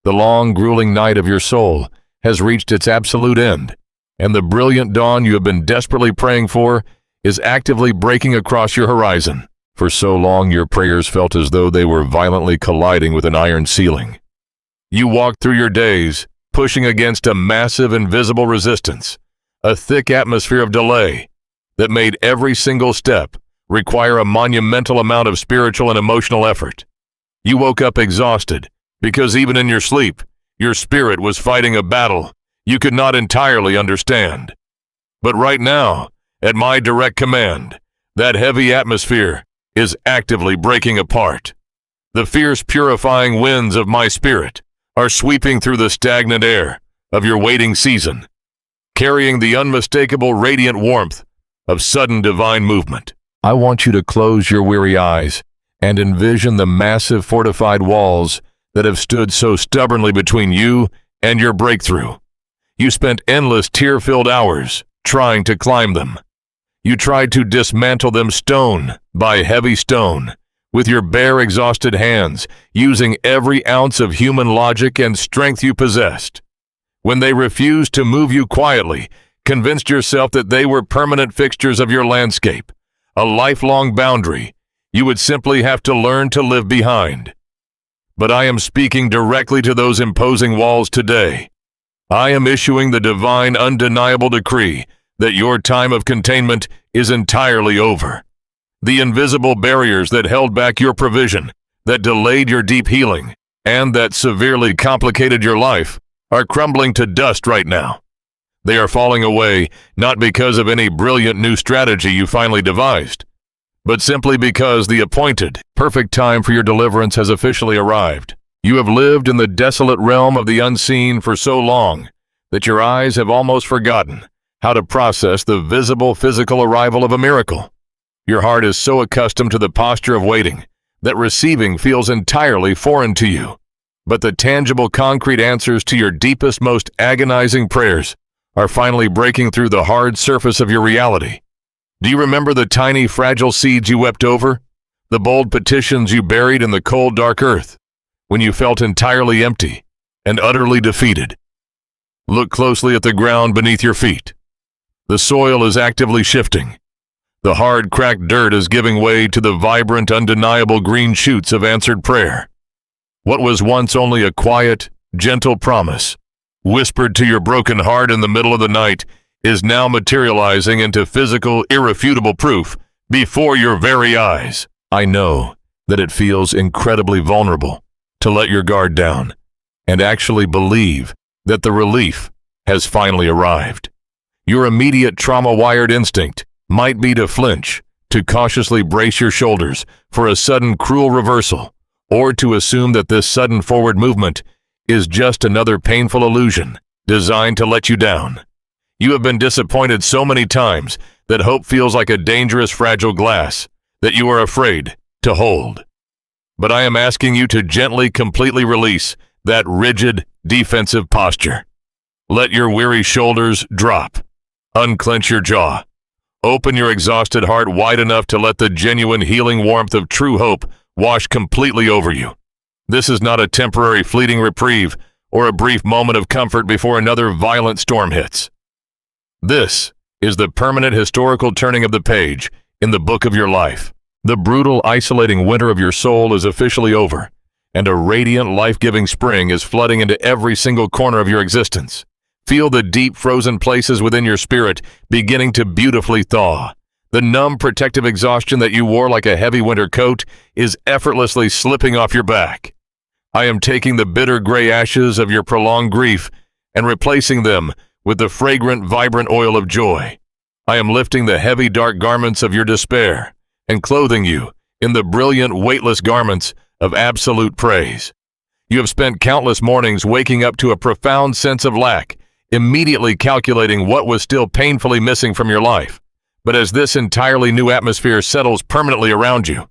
The long, grueling night of your soul has reached its absolute end, and the brilliant dawn you have been desperately praying for is actively breaking across your horizon. For so long, your prayers felt as though they were violently colliding with an iron ceiling. You walked through your days, pushing against a massive, invisible resistance, a thick atmosphere of delay that made every single step require a monumental amount of spiritual and emotional effort. You woke up exhausted because even in your sleep, your spirit was fighting a battle you could not entirely understand. But right now, at my direct command, that heavy atmosphere is actively breaking apart. The fierce, purifying winds of my spirit are sweeping through the stagnant air of your waiting season, carrying the unmistakable radiant warmth of sudden divine movement. I want you to close your weary eyes and envision the massive fortified walls that have stood so stubbornly between you and your breakthrough. You spent endless tear-filled hours trying to climb them. You tried to dismantle them stone by heavy stone, with your bare, exhausted hands, using every ounce of human logic and strength you possessed. When they refused to move you quietly, convinced yourself that they were permanent fixtures of your landscape, a lifelong boundary you would simply have to learn to live behind. But I am speaking directly to those imposing walls today. I am issuing the divine, undeniable decree that your time of containment is entirely over. The invisible barriers that held back your provision, that delayed your deep healing, and that severely complicated your life, are crumbling to dust right now. They are falling away not because of any brilliant new strategy you finally devised, but simply because the appointed, perfect time for your deliverance has officially arrived. You have lived in the desolate realm of the unseen for so long that your eyes have almost forgotten how to process the visible, physical arrival of a miracle. Your heart is so accustomed to the posture of waiting that receiving feels entirely foreign to you. But the tangible, concrete answers to your deepest, most agonizing prayers are finally breaking through the hard surface of your reality. Do you remember the tiny, fragile seeds you wept over? The bold petitions you buried in the cold, dark earth when you felt entirely empty and utterly defeated? Look closely at the ground beneath your feet. The soil is actively shifting. The hard, cracked dirt is giving way to the vibrant, undeniable green shoots of answered prayer. What was once only a quiet, gentle promise, whispered to your broken heart in the middle of the night, is now materializing into physical, irrefutable proof before your very eyes. I know that it feels incredibly vulnerable to let your guard down and actually believe that the relief has finally arrived. Your immediate trauma-wired instinct might be to flinch, to cautiously brace your shoulders for a sudden cruel reversal, or to assume that this sudden forward movement is just another painful illusion designed to let you down. You have been disappointed so many times that hope feels like a dangerous, fragile glass that you are afraid to hold. But I am asking you to gently, completely release that rigid, defensive posture. Let your weary shoulders drop. Unclench your jaw. Open your exhausted heart wide enough to let the genuine healing warmth of true hope wash completely over you. This is not a temporary fleeting reprieve or a brief moment of comfort before another violent storm hits. This is the permanent historical turning of the page in the book of your life. The brutal, isolating winter of your soul is officially over, and a radiant, life-giving spring is flooding into every single corner of your existence. Feel the deep, frozen places within your spirit beginning to beautifully thaw. The numb, protective exhaustion that you wore like a heavy winter coat is effortlessly slipping off your back. I am taking the bitter gray ashes of your prolonged grief and replacing them with the fragrant, vibrant oil of joy. I am lifting the heavy, dark garments of your despair and clothing you in the brilliant, weightless garments of absolute praise. You have spent countless mornings waking up to a profound sense of lack, immediately calculating what was still painfully missing from your life. But as this entirely new atmosphere settles permanently around you,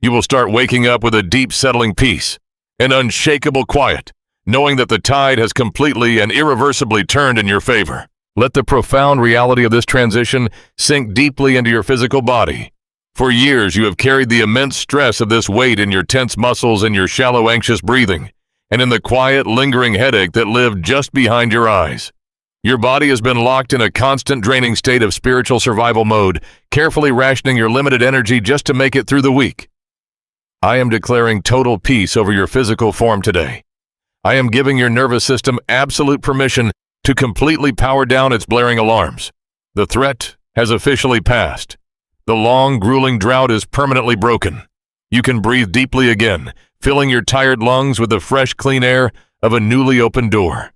you will start waking up with a deep, settling peace, an unshakable quiet, knowing that the tide has completely and irreversibly turned in your favor. Let the profound reality of this transition sink deeply into your physical body. For years, you have carried the immense stress of this weight in your tense muscles and your shallow, anxious breathing, and in the quiet, lingering headache that lived just behind your eyes. Your body has been locked in a constant draining state of spiritual survival mode, carefully rationing your limited energy just to make it through the week. I am declaring total peace over your physical form today. I am giving your nervous system absolute permission to completely power down its blaring alarms. The threat has officially passed. The long, grueling drought is permanently broken. You can breathe deeply again, filling your tired lungs with the fresh, clean air of a newly opened door.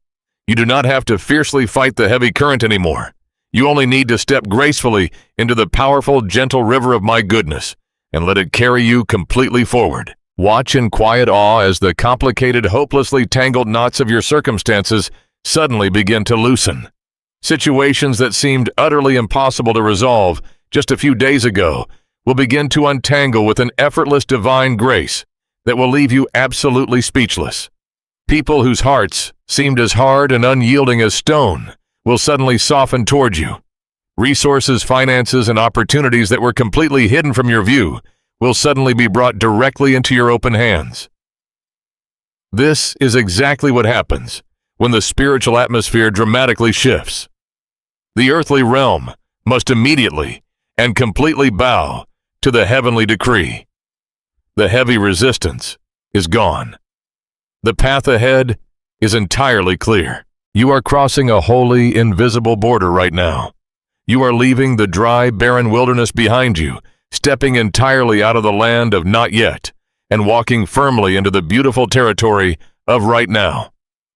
You do not have to fiercely fight the heavy current anymore. You only need to step gracefully into the powerful, gentle river of my goodness and let it carry you completely forward. Watch in quiet awe as the complicated, hopelessly tangled knots of your circumstances suddenly begin to loosen. Situations that seemed utterly impossible to resolve just a few days ago will begin to untangle with an effortless divine grace that will leave you absolutely speechless. People whose hearts seemed as hard and unyielding as stone will suddenly soften toward you. Resources, finances, and opportunities that were completely hidden from your view will suddenly be brought directly into your open hands. This is exactly what happens when the spiritual atmosphere dramatically shifts. The earthly realm must immediately and completely bow to the heavenly decree. The heavy resistance is gone. The path ahead is entirely clear. You are crossing a holy, invisible border right now. You are leaving the dry, barren wilderness behind you, stepping entirely out of the land of not yet, and walking firmly into the beautiful territory of right now.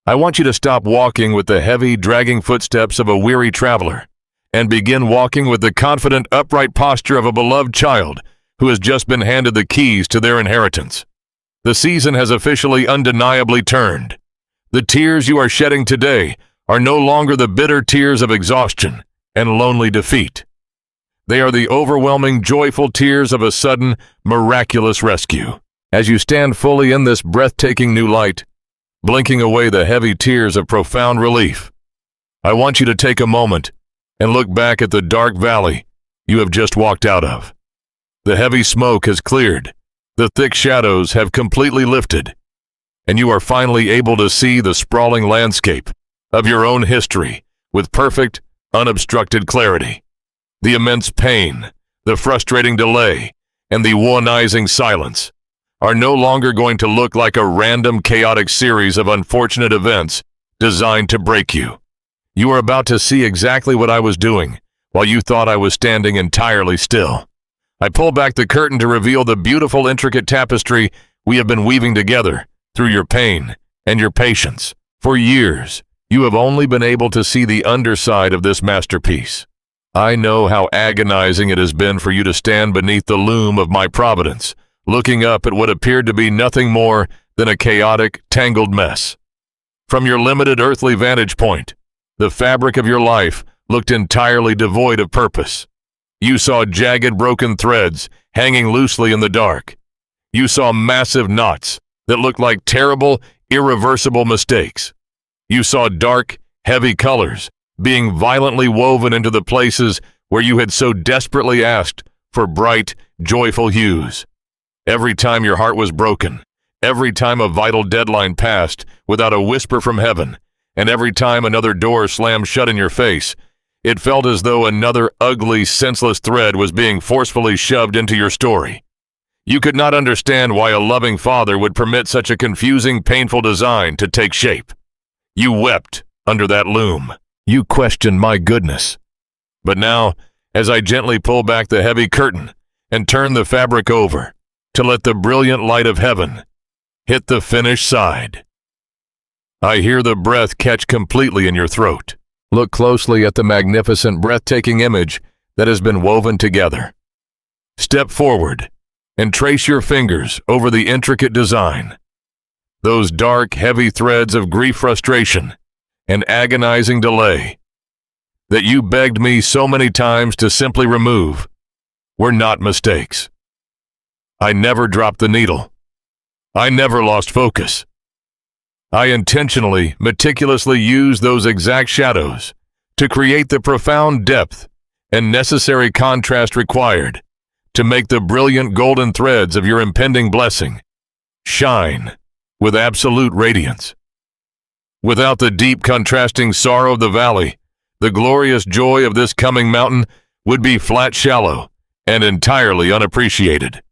I want you to stop walking with the heavy, dragging footsteps of a weary traveler, and begin walking with the confident, upright posture of a beloved child who has just been handed the keys to their inheritance. The season has officially undeniably turned. The tears you are shedding today are no longer the bitter tears of exhaustion and lonely defeat. They are the overwhelming, joyful tears of a sudden, miraculous rescue. As you stand fully in this breathtaking new light, blinking away the heavy tears of profound relief, I want you to take a moment and look back at the dark valley you have just walked out of. The heavy smoke has cleared, the thick shadows have completely lifted, and you are finally able to see the sprawling landscape of your own history with perfect, unobstructed clarity. The immense pain, the frustrating delay, and the agonizing silence are no longer going to look like a random, chaotic series of unfortunate events designed to break you. You are about to see exactly what I was doing while you thought I was standing entirely still. I pull back the curtain to reveal the beautiful, intricate tapestry we have been weaving together through your pain and your patience. For years, you have only been able to see the underside of this masterpiece. I know how agonizing it has been for you to stand beneath the loom of my providence, looking up at what appeared to be nothing more than a chaotic, tangled mess. From your limited earthly vantage point, the fabric of your life looked entirely devoid of purpose. You saw jagged, broken threads hanging loosely in the dark. You saw massive knots that looked like terrible, irreversible mistakes. You saw dark, heavy colors being violently woven into the places where you had so desperately asked for bright, joyful hues. Every time your heart was broken, every time a vital deadline passed without a whisper from heaven, and every time another door slammed shut in your face, It felt as though another ugly, senseless thread was being forcefully shoved into your story. You could not understand why a loving father would permit such a confusing, painful design to take shape. You wept under that loom. You questioned my goodness. But now, as I gently pull back the heavy curtain and turn the fabric over to let the brilliant light of heaven hit the finished side, I hear the breath catch completely in your throat. Look closely at the magnificent, breathtaking image that has been woven together. Step forward and trace your fingers over the intricate design. Those dark, heavy threads of grief, frustration, and agonizing delay that you begged me so many times to simply remove were not mistakes. I never dropped the needle. I never lost focus. I intentionally, meticulously used those exact shadows to create the profound depth and necessary contrast required to make the brilliant golden threads of your impending blessing shine with absolute radiance. Without the deep contrasting sorrow of the valley, the glorious joy of this coming mountain would be flat, shallow, and entirely unappreciated.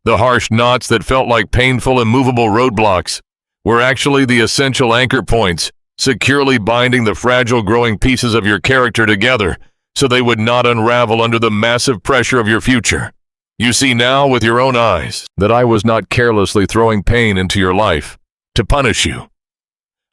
The harsh knots that felt like painful, immovable roadblocks were actually the essential anchor points, securely binding the fragile growing pieces of your character together so they would not unravel under the massive pressure of your future. You see now with your own eyes that I was not carelessly throwing pain into your life to punish you.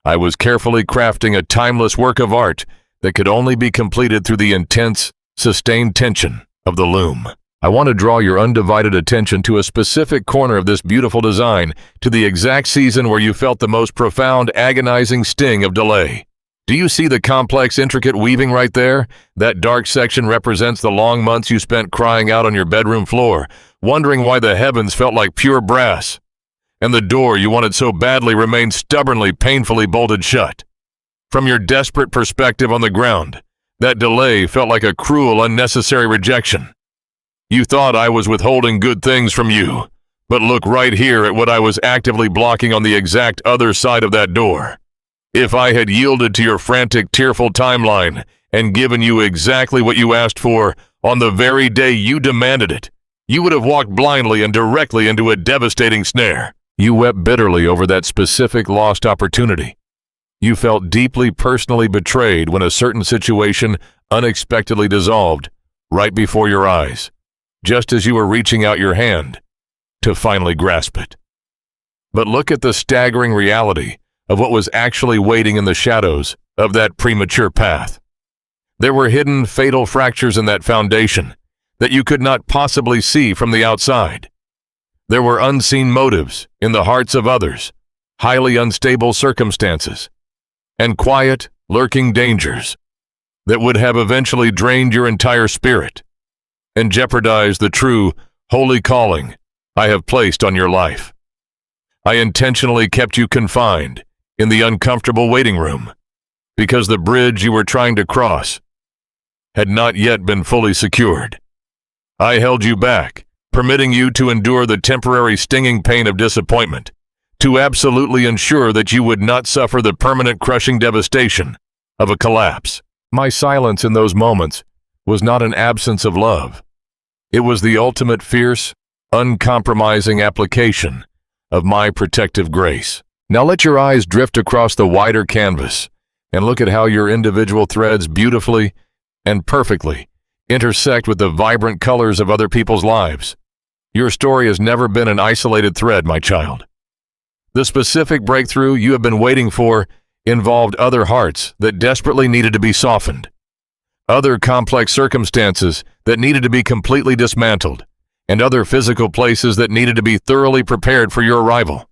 I was carefully crafting a timeless work of art that could only be completed through the intense, sustained tension of the loom. I want to draw your undivided attention to a specific corner of this beautiful design, to the exact season where you felt the most profound, agonizing sting of delay. Do you see the complex, intricate weaving right there? That dark section represents the long months you spent crying out on your bedroom floor, wondering why the heavens felt like pure brass, and the door you wanted so badly remained stubbornly, painfully bolted shut. From your desperate perspective on the ground, that delay felt like a cruel, unnecessary rejection. You thought I was withholding good things from you, but look right here at what I was actively blocking on the exact other side of that door. If I had yielded to your frantic, tearful timeline and given you exactly what you asked for on the very day you demanded it, you would have walked blindly and directly into a devastating snare. You wept bitterly over that specific lost opportunity. You felt deeply personally betrayed when a certain situation unexpectedly dissolved right before your eyes, just as you were reaching out your hand to finally grasp it. But look at the staggering reality of what was actually waiting in the shadows of that premature path. There were hidden, fatal fractures in that foundation that you could not possibly see from the outside. There were unseen motives in the hearts of others, highly unstable circumstances, and quiet, lurking dangers that would have eventually drained your entire spirit and jeopardized the true, holy calling I have placed on your life. I intentionally kept you confined in the uncomfortable waiting room because the bridge you were trying to cross had not yet been fully secured. I held you back, permitting you to endure the temporary stinging pain of disappointment, to absolutely ensure that you would not suffer the permanent crushing devastation of a collapse. My silence in those moments was not an absence of love. It was the ultimate fierce, uncompromising application of my protective grace. Now let your eyes drift across the wider canvas and look at how your individual threads beautifully and perfectly intersect with the vibrant colors of other people's lives. Your story has never been an isolated thread, my child. The specific breakthrough you have been waiting for involved other hearts that desperately needed to be softened, other complex circumstances that needed to be completely dismantled, and other physical places that needed to be thoroughly prepared for your arrival.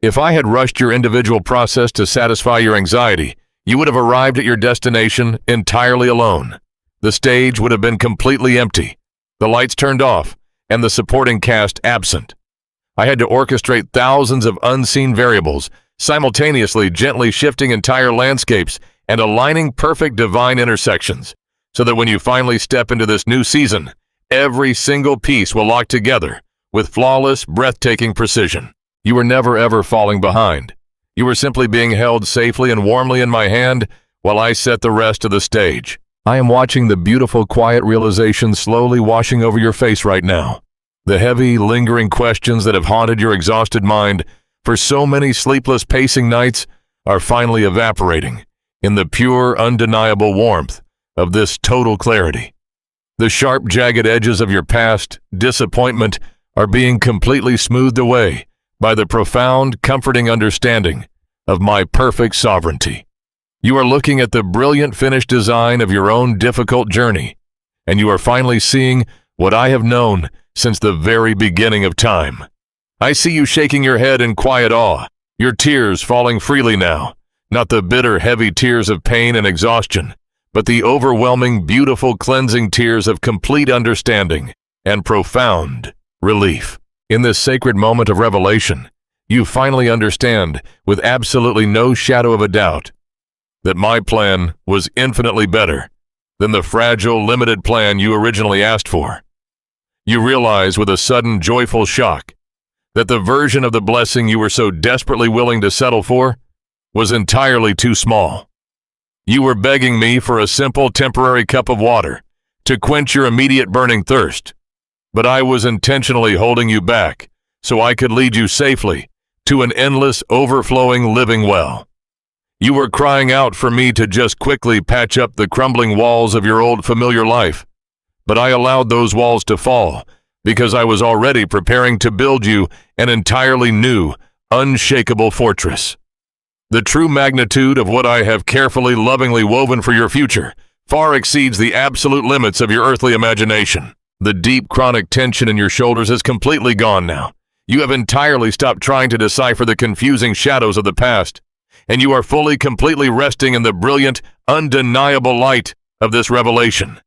If I had rushed your individual process to satisfy your anxiety, you would have arrived at your destination entirely alone. The stage would have been completely empty, the lights turned off, and the supporting cast absent. I had to orchestrate thousands of unseen variables, simultaneously gently shifting entire landscapes and aligning perfect divine intersections, so that when you finally step into this new season, every single piece will lock together with flawless, breathtaking precision. You were never ever falling behind. You were simply being held safely and warmly in my hand while I set the rest of the stage. I am watching the beautiful, quiet realization slowly washing over your face right now. The heavy, lingering questions that have haunted your exhausted mind for so many sleepless pacing nights are finally evaporating in the pure, undeniable warmth of this total clarity. The sharp, jagged edges of your past disappointment are being completely smoothed away by the profound, comforting understanding of my perfect sovereignty. You are looking at the brilliant finished design of your own difficult journey, and you are finally seeing what I have known since the very beginning of time. I see you shaking your head in quiet awe, your tears falling freely now, not the bitter, heavy tears of pain and exhaustion, but the overwhelming, beautiful, cleansing tears of complete understanding and profound relief. In this sacred moment of revelation, you finally understand, with absolutely no shadow of a doubt, that my plan was infinitely better than the fragile, limited plan you originally asked for. You realize with a sudden, joyful shock that the version of the blessing you were so desperately willing to settle for was entirely too small. You were begging me for a simple, temporary cup of water to quench your immediate burning thirst, but I was intentionally holding you back so I could lead you safely to an endless, overflowing living well. You were crying out for me to just quickly patch up the crumbling walls of your old familiar life, but I allowed those walls to fall because I was already preparing to build you an entirely new, unshakable fortress. The true magnitude of what I have carefully, lovingly woven for your future far exceeds the absolute limits of your earthly imagination. The deep, chronic tension in your shoulders is completely gone now. You have entirely stopped trying to decipher the confusing shadows of the past, and you are fully, completely resting in the brilliant, undeniable light of this revelation.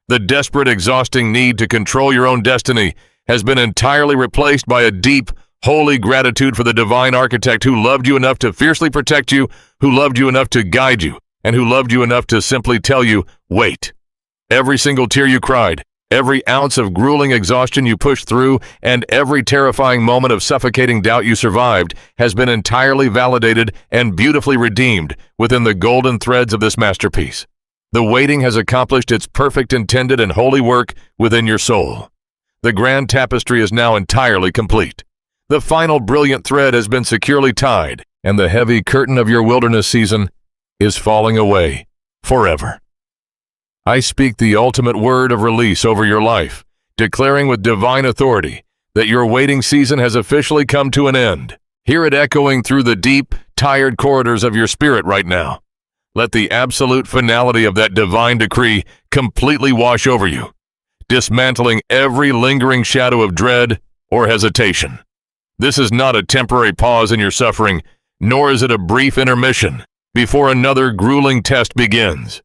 The desperate, exhausting need to control your own destiny has been entirely replaced by a deep, holy gratitude for the divine architect who loved you enough to fiercely protect you, who loved you enough to guide you, and who loved you enough to simply tell you, wait. Every single tear you cried, every ounce of grueling exhaustion you pushed through, and every terrifying moment of suffocating doubt you survived has been entirely validated and beautifully redeemed within the golden threads of this masterpiece. The waiting has accomplished its perfect, intended, and holy work within your soul. The grand tapestry is now entirely complete. The final brilliant thread has been securely tied, and the heavy curtain of your wilderness season is falling away forever. I speak the ultimate word of release over your life, declaring with divine authority that your waiting season has officially come to an end. Hear it echoing through the deep, tired corridors of your spirit right now. Let the absolute finality of that divine decree completely wash over you, dismantling every lingering shadow of dread or hesitation. This is not a temporary pause in your suffering, nor is it a brief intermission before another grueling test begins.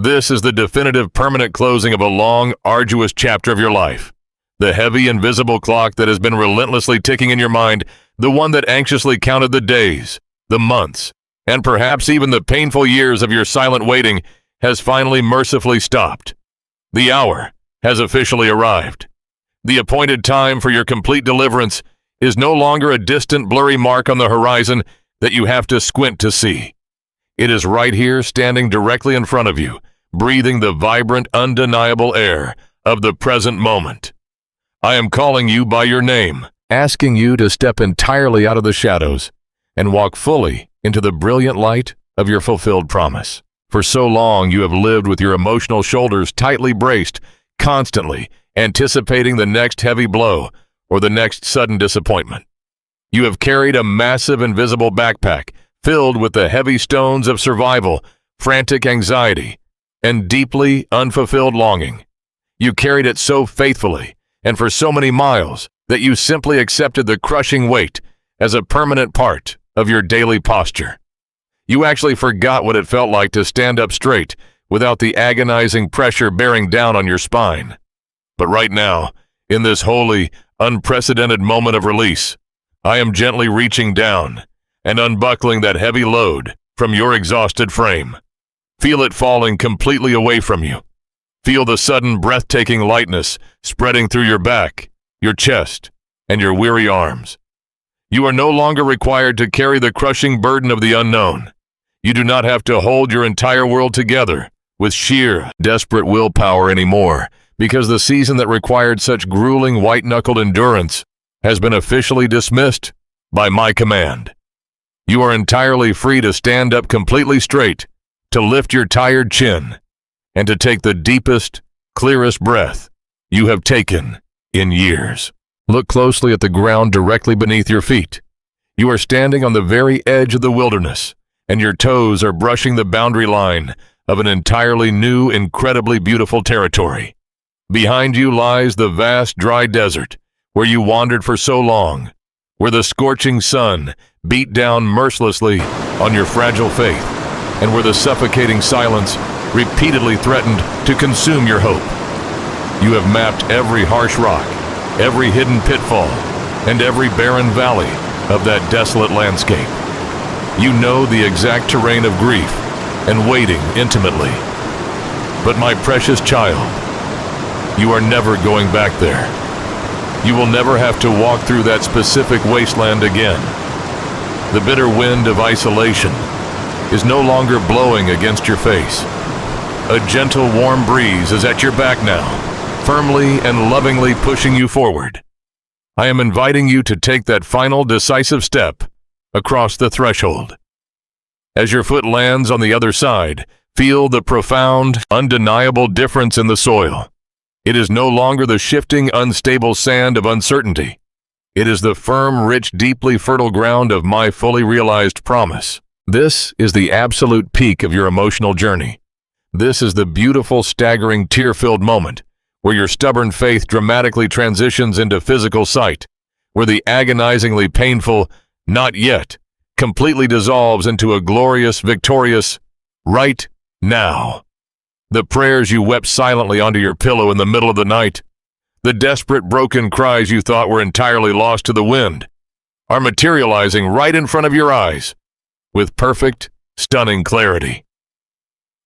This is the definitive, permanent closing of a long, arduous chapter of your life. The heavy, invisible clock that has been relentlessly ticking in your mind, the one that anxiously counted the days, the months, and perhaps even the painful years of your silent waiting, has finally mercifully stopped. The hour has officially arrived. The appointed time for your complete deliverance is no longer a distant, blurry mark on the horizon that you have to squint to see. It is right here, standing directly in front of you, breathing the vibrant, undeniable air of the present moment. I am calling you by your name, asking you to step entirely out of the shadows and walk fully into the brilliant light of your fulfilled promise. For so long you have lived with your emotional shoulders tightly braced, constantly anticipating the next heavy blow or the next sudden disappointment. You have carried a massive invisible backpack filled with the heavy stones of survival, frantic anxiety, and deeply unfulfilled longing. You carried it so faithfully and for so many miles that you simply accepted the crushing weight as a permanent part of your daily posture. You actually forgot what it felt like to stand up straight without the agonizing pressure bearing down on your spine. But right now, in this holy, unprecedented moment of release, I am gently reaching down and unbuckling that heavy load from your exhausted frame. Feel it falling completely away from you. Feel the sudden, breathtaking lightness spreading through your back, your chest, and your weary arms. You are no longer required to carry the crushing burden of the unknown. You do not have to hold your entire world together with sheer, desperate willpower anymore, because the season that required such grueling white-knuckled endurance has been officially dismissed by my command. You are entirely free to stand up completely straight, to lift your tired chin, and to take the deepest, clearest breath you have taken in years. Look closely at the ground directly beneath your feet. You are standing on the very edge of the wilderness, and your toes are brushing the boundary line of an entirely new, incredibly beautiful territory. Behind you lies the vast, dry desert where you wandered for so long, where the scorching sun beat down mercilessly on your fragile faith, and where the suffocating silence repeatedly threatened to consume your hope. You have mapped every harsh rock, every hidden pitfall, and every barren valley of that desolate landscape. You know the exact terrain of grief and waiting intimately. But my precious child, you are never going back there. You will never have to walk through that specific wasteland again. The bitter wind of isolation is no longer blowing against your face. A gentle, warm breeze is at your back now, firmly and lovingly pushing you forward. I am inviting you to take that final decisive step across the threshold. As your foot lands on the other side, feel the profound, undeniable difference in the soil. It is no longer the shifting, unstable sand of uncertainty. It is the firm, rich, deeply fertile ground of my fully realized promise. This is the absolute peak of your emotional journey. This is the beautiful, staggering, tear-filled moment where your stubborn faith dramatically transitions into physical sight, where the agonizingly painful, not yet, completely dissolves into a glorious, victorious, right now. The prayers you wept silently onto your pillow in the middle of the night, the desperate, broken cries you thought were entirely lost to the wind, are materializing right in front of your eyes with perfect, stunning clarity.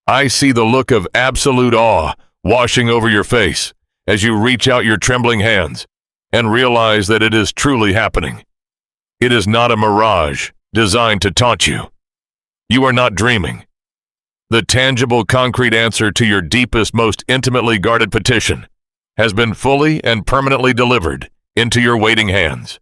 I see the look of absolute awe washing over your face as you reach out your trembling hands and realize that it is truly happening. It is not a mirage designed to taunt you. You are not dreaming. The tangible, concrete answer to your deepest, most intimately guarded petition has been fully and permanently delivered into your waiting hands.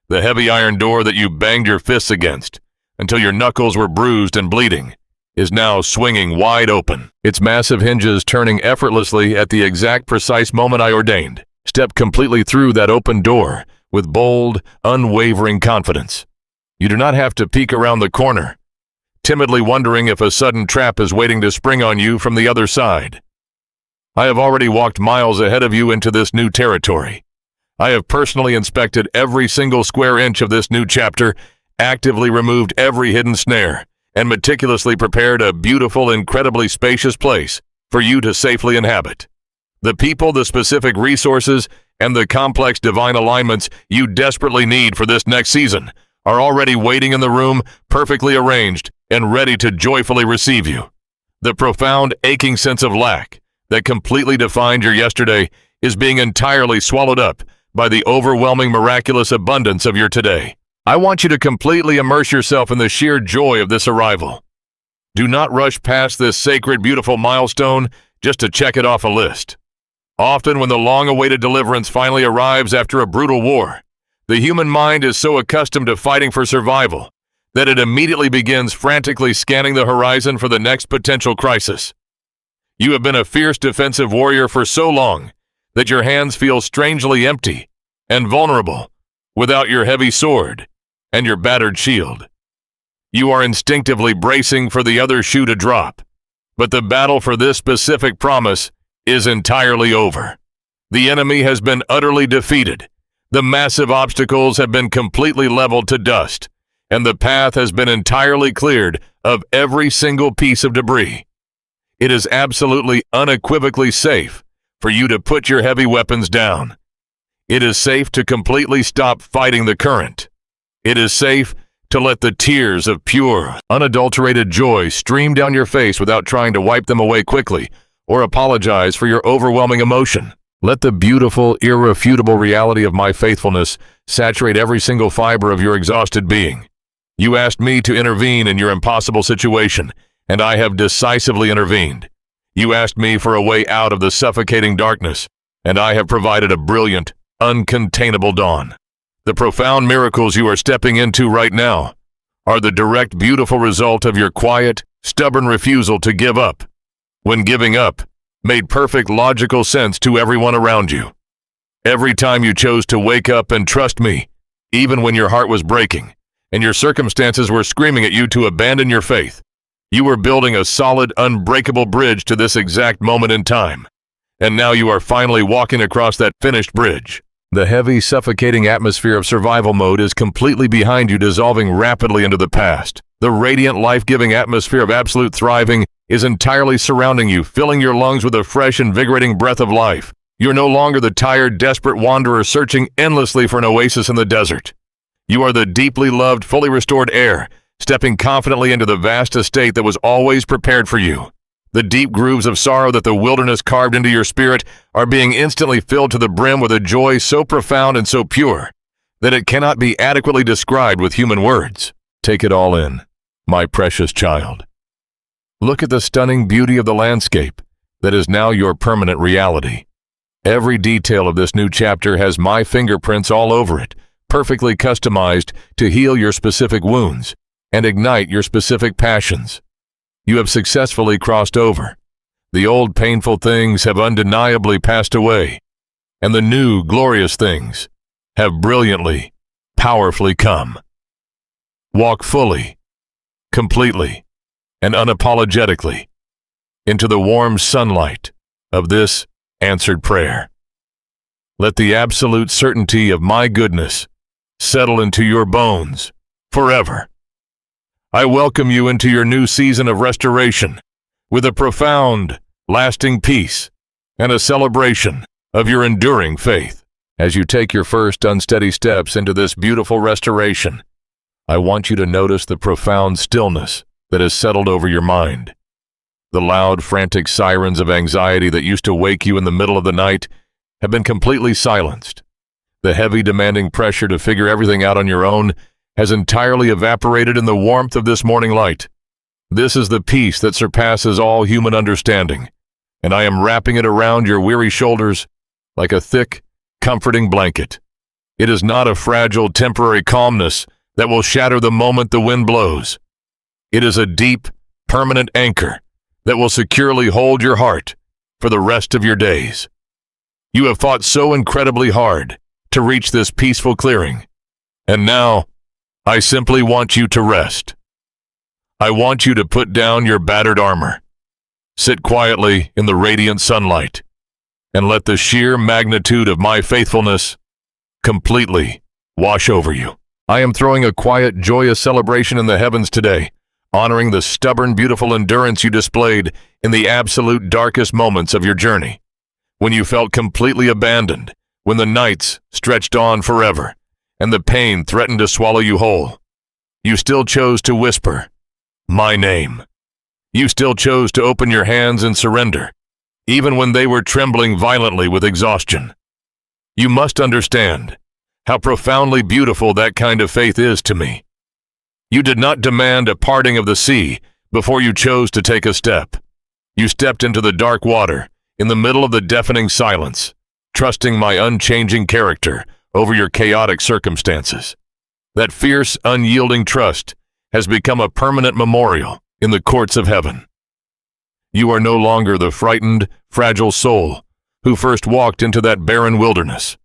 The heavy iron door that you banged your fists against until your knuckles were bruised and bleeding is now swinging wide open, its massive hinges turning effortlessly at the exact precise moment I ordained. Step completely through that open door with bold, unwavering confidence. You do not have to peek around the corner, timidly wondering if a sudden trap is waiting to spring on you from the other side. I have already walked miles ahead of you into this new territory. I have personally inspected every single square inch of this new chapter, actively removed every hidden snare, and meticulously prepared a beautiful, incredibly spacious place for you to safely inhabit. The people, the specific resources, and the complex divine alignments you desperately need for this next season are already waiting in the room, perfectly arranged and ready to joyfully receive you. The profound, aching sense of lack that completely defined your yesterday is being entirely swallowed up by the overwhelming, miraculous abundance of your today. I want you to completely immerse yourself in the sheer joy of this arrival. Do not rush past this sacred, beautiful milestone just to check it off a list. Often when the long-awaited deliverance finally arrives after a brutal war, the human mind is so accustomed to fighting for survival that it immediately begins frantically scanning the horizon for the next potential crisis. You have been a fierce defensive warrior for so long that your hands feel strangely empty and vulnerable without your heavy sword and your battered shield. You are instinctively bracing for the other shoe to drop, but the battle for this specific promise is entirely over. The enemy has been utterly defeated. The massive obstacles have been completely leveled to dust, and the path has been entirely cleared of every single piece of debris. It is absolutely unequivocally safe for you to put your heavy weapons down. It is safe to completely stop fighting the current. It is safe to let the tears of pure, unadulterated joy stream down your face without trying to wipe them away quickly or apologize for your overwhelming emotion. Let the beautiful, irrefutable reality of my faithfulness saturate every single fiber of your exhausted being. You asked me to intervene in your impossible situation, and I have decisively intervened. You asked me for a way out of the suffocating darkness, and I have provided a brilliant, uncontainable dawn. The profound miracles you are stepping into right now are the direct, beautiful result of your quiet, stubborn refusal to give up, when giving up made perfect logical sense to everyone around you. Every time you chose to wake up and trust me, even when your heart was breaking and your circumstances were screaming at you to abandon your faith, you were building a solid, unbreakable bridge to this exact moment in time. And now you are finally walking across that finished bridge. The heavy, suffocating atmosphere of survival mode is completely behind you, dissolving rapidly into the past. The radiant, life-giving atmosphere of absolute thriving is entirely surrounding you, filling your lungs with a fresh, invigorating breath of life. You're no longer the tired, desperate wanderer searching endlessly for an oasis in the desert. You are the deeply loved, fully restored heir, stepping confidently into the vast estate that was always prepared for you. The deep grooves of sorrow that the wilderness carved into your spirit are being instantly filled to the brim with a joy so profound and so pure that it cannot be adequately described with human words. Take it all in, my precious child. Look at the stunning beauty of the landscape that is now your permanent reality. Every detail of this new chapter has my fingerprints all over it, perfectly customized to heal your specific wounds and ignite your specific passions. You have successfully crossed over. The old painful things have undeniably passed away, and the new glorious things have brilliantly, powerfully come. Walk fully, completely, and unapologetically into the warm sunlight of this answered prayer. Let the absolute certainty of my goodness settle into your bones forever. I welcome you into your new season of restoration with a profound, lasting peace and a celebration of your enduring faith. As you take your first unsteady steps into this beautiful restoration, I want you to notice the profound stillness that has settled over your mind. The loud, frantic sirens of anxiety that used to wake you in the middle of the night have been completely silenced. The heavy, demanding pressure to figure everything out on your own has entirely evaporated in the warmth of this morning light. This is the peace that surpasses all human understanding, and I am wrapping it around your weary shoulders like a thick, comforting blanket. It is not a fragile, temporary calmness that will shatter the moment the wind blows. It is a deep, permanent anchor that will securely hold your heart for the rest of your days. You have fought so incredibly hard to reach this peaceful clearing, and now I simply want you to rest. I want you to put down your battered armor, sit quietly in the radiant sunlight, and let the sheer magnitude of my faithfulness completely wash over you. I am throwing a quiet, joyous celebration in the heavens today, honoring the stubborn, beautiful endurance you displayed in the absolute darkest moments of your journey, when you felt completely abandoned, when the nights stretched on forever, and the pain threatened to swallow you whole. You still chose to whisper, my name. You still chose to open your hands and surrender, even when they were trembling violently with exhaustion. You must understand how profoundly beautiful that kind of faith is to me. You did not demand a parting of the sea before you chose to take a step. You stepped into the dark water in the middle of the deafening silence, trusting my unchanging character over your chaotic circumstances. That fierce, unyielding trust has become a permanent memorial in the courts of heaven. You are no longer the frightened, fragile soul who first walked into that barren wilderness.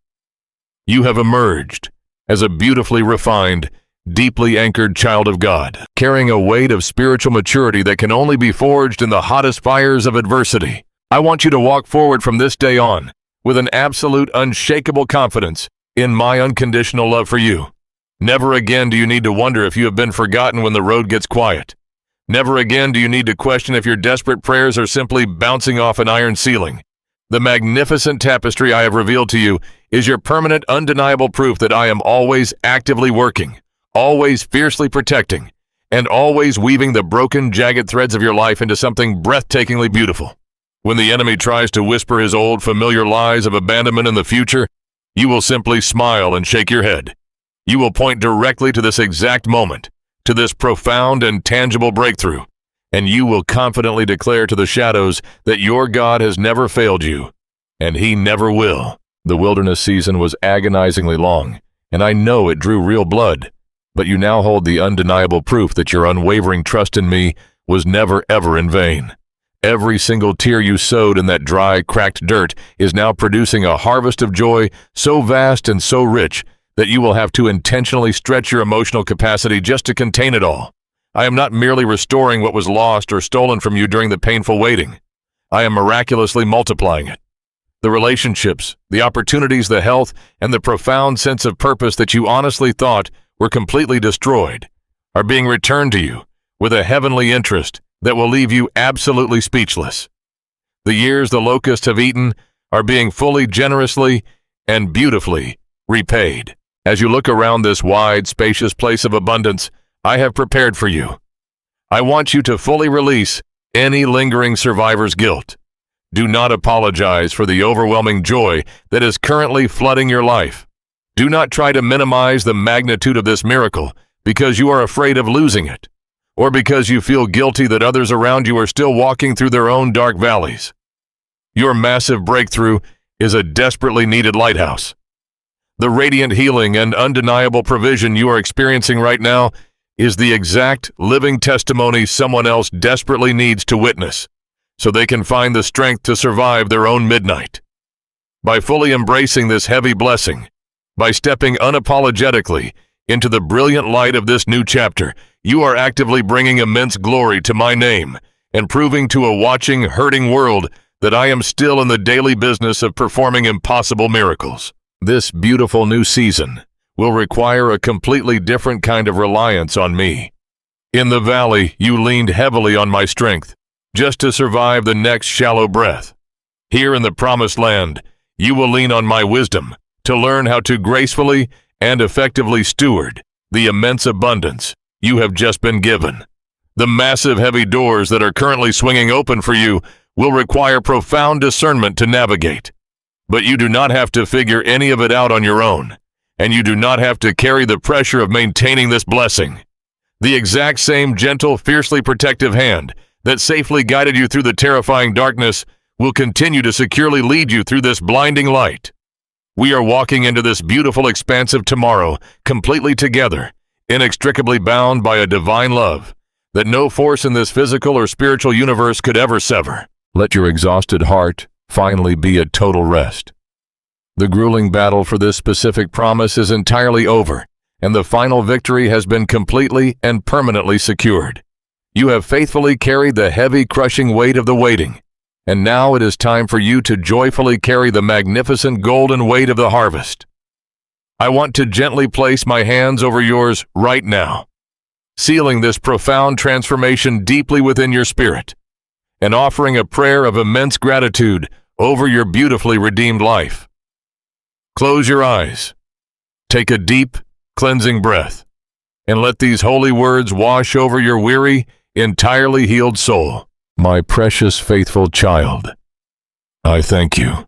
You have emerged as a beautifully refined, deeply anchored child of God, carrying a weight of spiritual maturity that can only be forged in the hottest fires of adversity. I want you to walk forward from this day on with an absolute, unshakable confidence in my unconditional love for you. Never again do you need to wonder if you have been forgotten when the road gets quiet. Never again do you need to question if your desperate prayers are simply bouncing off an iron ceiling. The magnificent tapestry I have revealed to you is your permanent, undeniable proof that I am always actively working, always fiercely protecting, and always weaving the broken, jagged threads of your life into something breathtakingly beautiful. When the enemy tries to whisper his old, familiar lies of abandonment in the future, you will simply smile and shake your head. You will point directly to this exact moment, to this profound and tangible breakthrough, and you will confidently declare to the shadows that your God has never failed you, and He never will. The wilderness season was agonizingly long, and I know it drew real blood, but you now hold the undeniable proof that your unwavering trust in me was never ever in vain. Every single tear you sowed in that dry, cracked dirt is now producing a harvest of joy so vast and so rich that you will have to intentionally stretch your emotional capacity just to contain it all. I am not merely restoring what was lost or stolen from you during the painful waiting. I am miraculously multiplying it. The relationships, the opportunities, the health, and the profound sense of purpose that you honestly thought were completely destroyed are being returned to you with a heavenly interest that will leave you absolutely speechless. The years the locusts have eaten are being fully, generously, and beautifully repaid. As you look around this wide, spacious place of abundance I have prepared for you, I want you to fully release any lingering survivor's guilt. Do not apologize for the overwhelming joy that is currently flooding your life. Do not try to minimize the magnitude of this miracle because you are afraid of losing it, or because you feel guilty that others around you are still walking through their own dark valleys. Your massive breakthrough is a desperately needed lighthouse. The radiant healing and undeniable provision you are experiencing right now is the exact living testimony someone else desperately needs to witness, so they can find the strength to survive their own midnight. By fully embracing this heavy blessing, by stepping unapologetically into the brilliant light of this new chapter, you are actively bringing immense glory to my name and proving to a watching, hurting world that I am still in the daily business of performing impossible miracles. This beautiful new season will require a completely different kind of reliance on me. In the valley, you leaned heavily on my strength just to survive the next shallow breath. Here in the promised land, you will lean on my wisdom to learn how to gracefully and effectively steward the immense abundance you have just been given. The massive heavy doors that are currently swinging open for you will require profound discernment to navigate. But you do not have to figure any of it out on your own, and you do not have to carry the pressure of maintaining this blessing. The exact same gentle, fiercely protective hand that safely guided you through the terrifying darkness will continue to securely lead you through this blinding light. We are walking into this beautiful, expansive tomorrow completely together, inextricably bound by a divine love that no force in this physical or spiritual universe could ever sever. Let your exhausted heart finally be at total rest. The grueling battle for this specific promise is entirely over, and the final victory has been completely and permanently secured. You have faithfully carried the heavy, crushing weight of the waiting, and now it is time for you to joyfully carry the magnificent golden weight of the harvest. I want to gently place my hands over yours right now, sealing this profound transformation deeply within your spirit, and offering a prayer of immense gratitude over your beautifully redeemed life. Close your eyes, take a deep, cleansing breath, and let these holy words wash over your weary, entirely healed soul. My precious, faithful child, I thank you.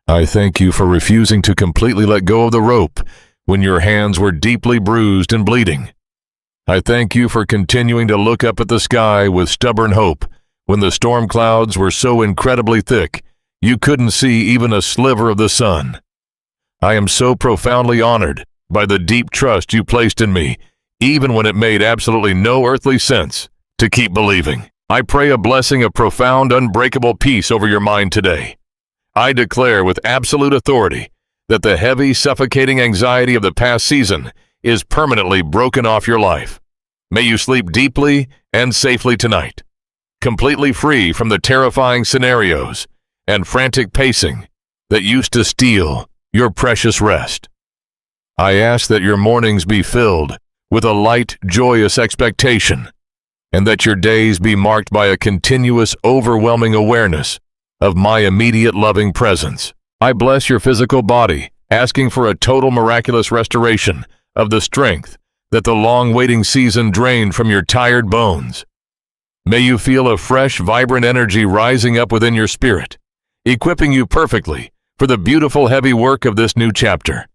I thank you for refusing to completely let go of the rope when your hands were deeply bruised and bleeding. I thank you for continuing to look up at the sky with stubborn hope when the storm clouds were so incredibly thick you couldn't see even a sliver of the sun. I am so profoundly honored by the deep trust you placed in me, even when it made absolutely no earthly sense to keep believing. I pray a blessing of profound, unbreakable peace over your mind today. I declare with absolute authority that the heavy, suffocating anxiety of the past season is permanently broken off your life. May you sleep deeply and safely tonight, completely free from the terrifying scenarios and frantic pacing that used to steal your precious rest. I ask that your mornings be filled with a light, joyous expectation, and that your days be marked by a continuous, overwhelming awareness of my immediate loving presence. I bless your physical body, asking for a total miraculous restoration of the strength that the long waiting season drained from your tired bones. May you feel a fresh, vibrant energy rising up within your spirit, equipping you perfectly for the beautiful, heavy work of this new chapter.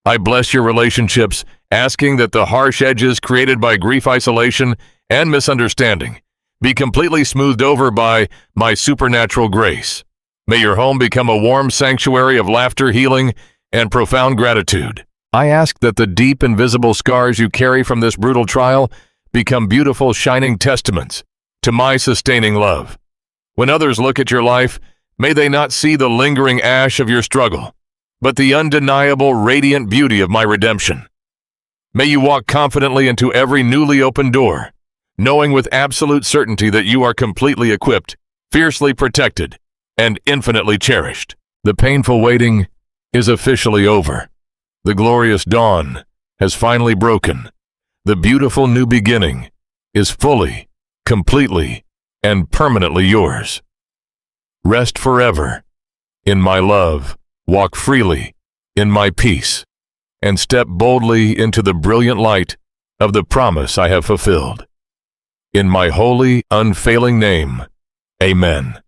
I bless your relationships, asking that the harsh edges created by grief, isolation, and misunderstanding be completely smoothed over by my supernatural grace. May your home become a warm sanctuary of laughter, healing, and profound gratitude. I ask that the deep, invisible scars you carry from this brutal trial become beautiful, shining testaments to my sustaining love. When others look at your life, may they not see the lingering ash of your struggle, but the undeniable, radiant beauty of my redemption. May you walk confidently into every newly opened door, knowing with absolute certainty that you are completely equipped, fiercely protected, and infinitely cherished. The painful waiting is officially over. The glorious dawn has finally broken. The beautiful new beginning is fully, completely, and permanently yours. Rest forever in my love, walk freely in my peace, and step boldly into the brilliant light of the promise I have fulfilled. In my holy, unfailing name, Amen.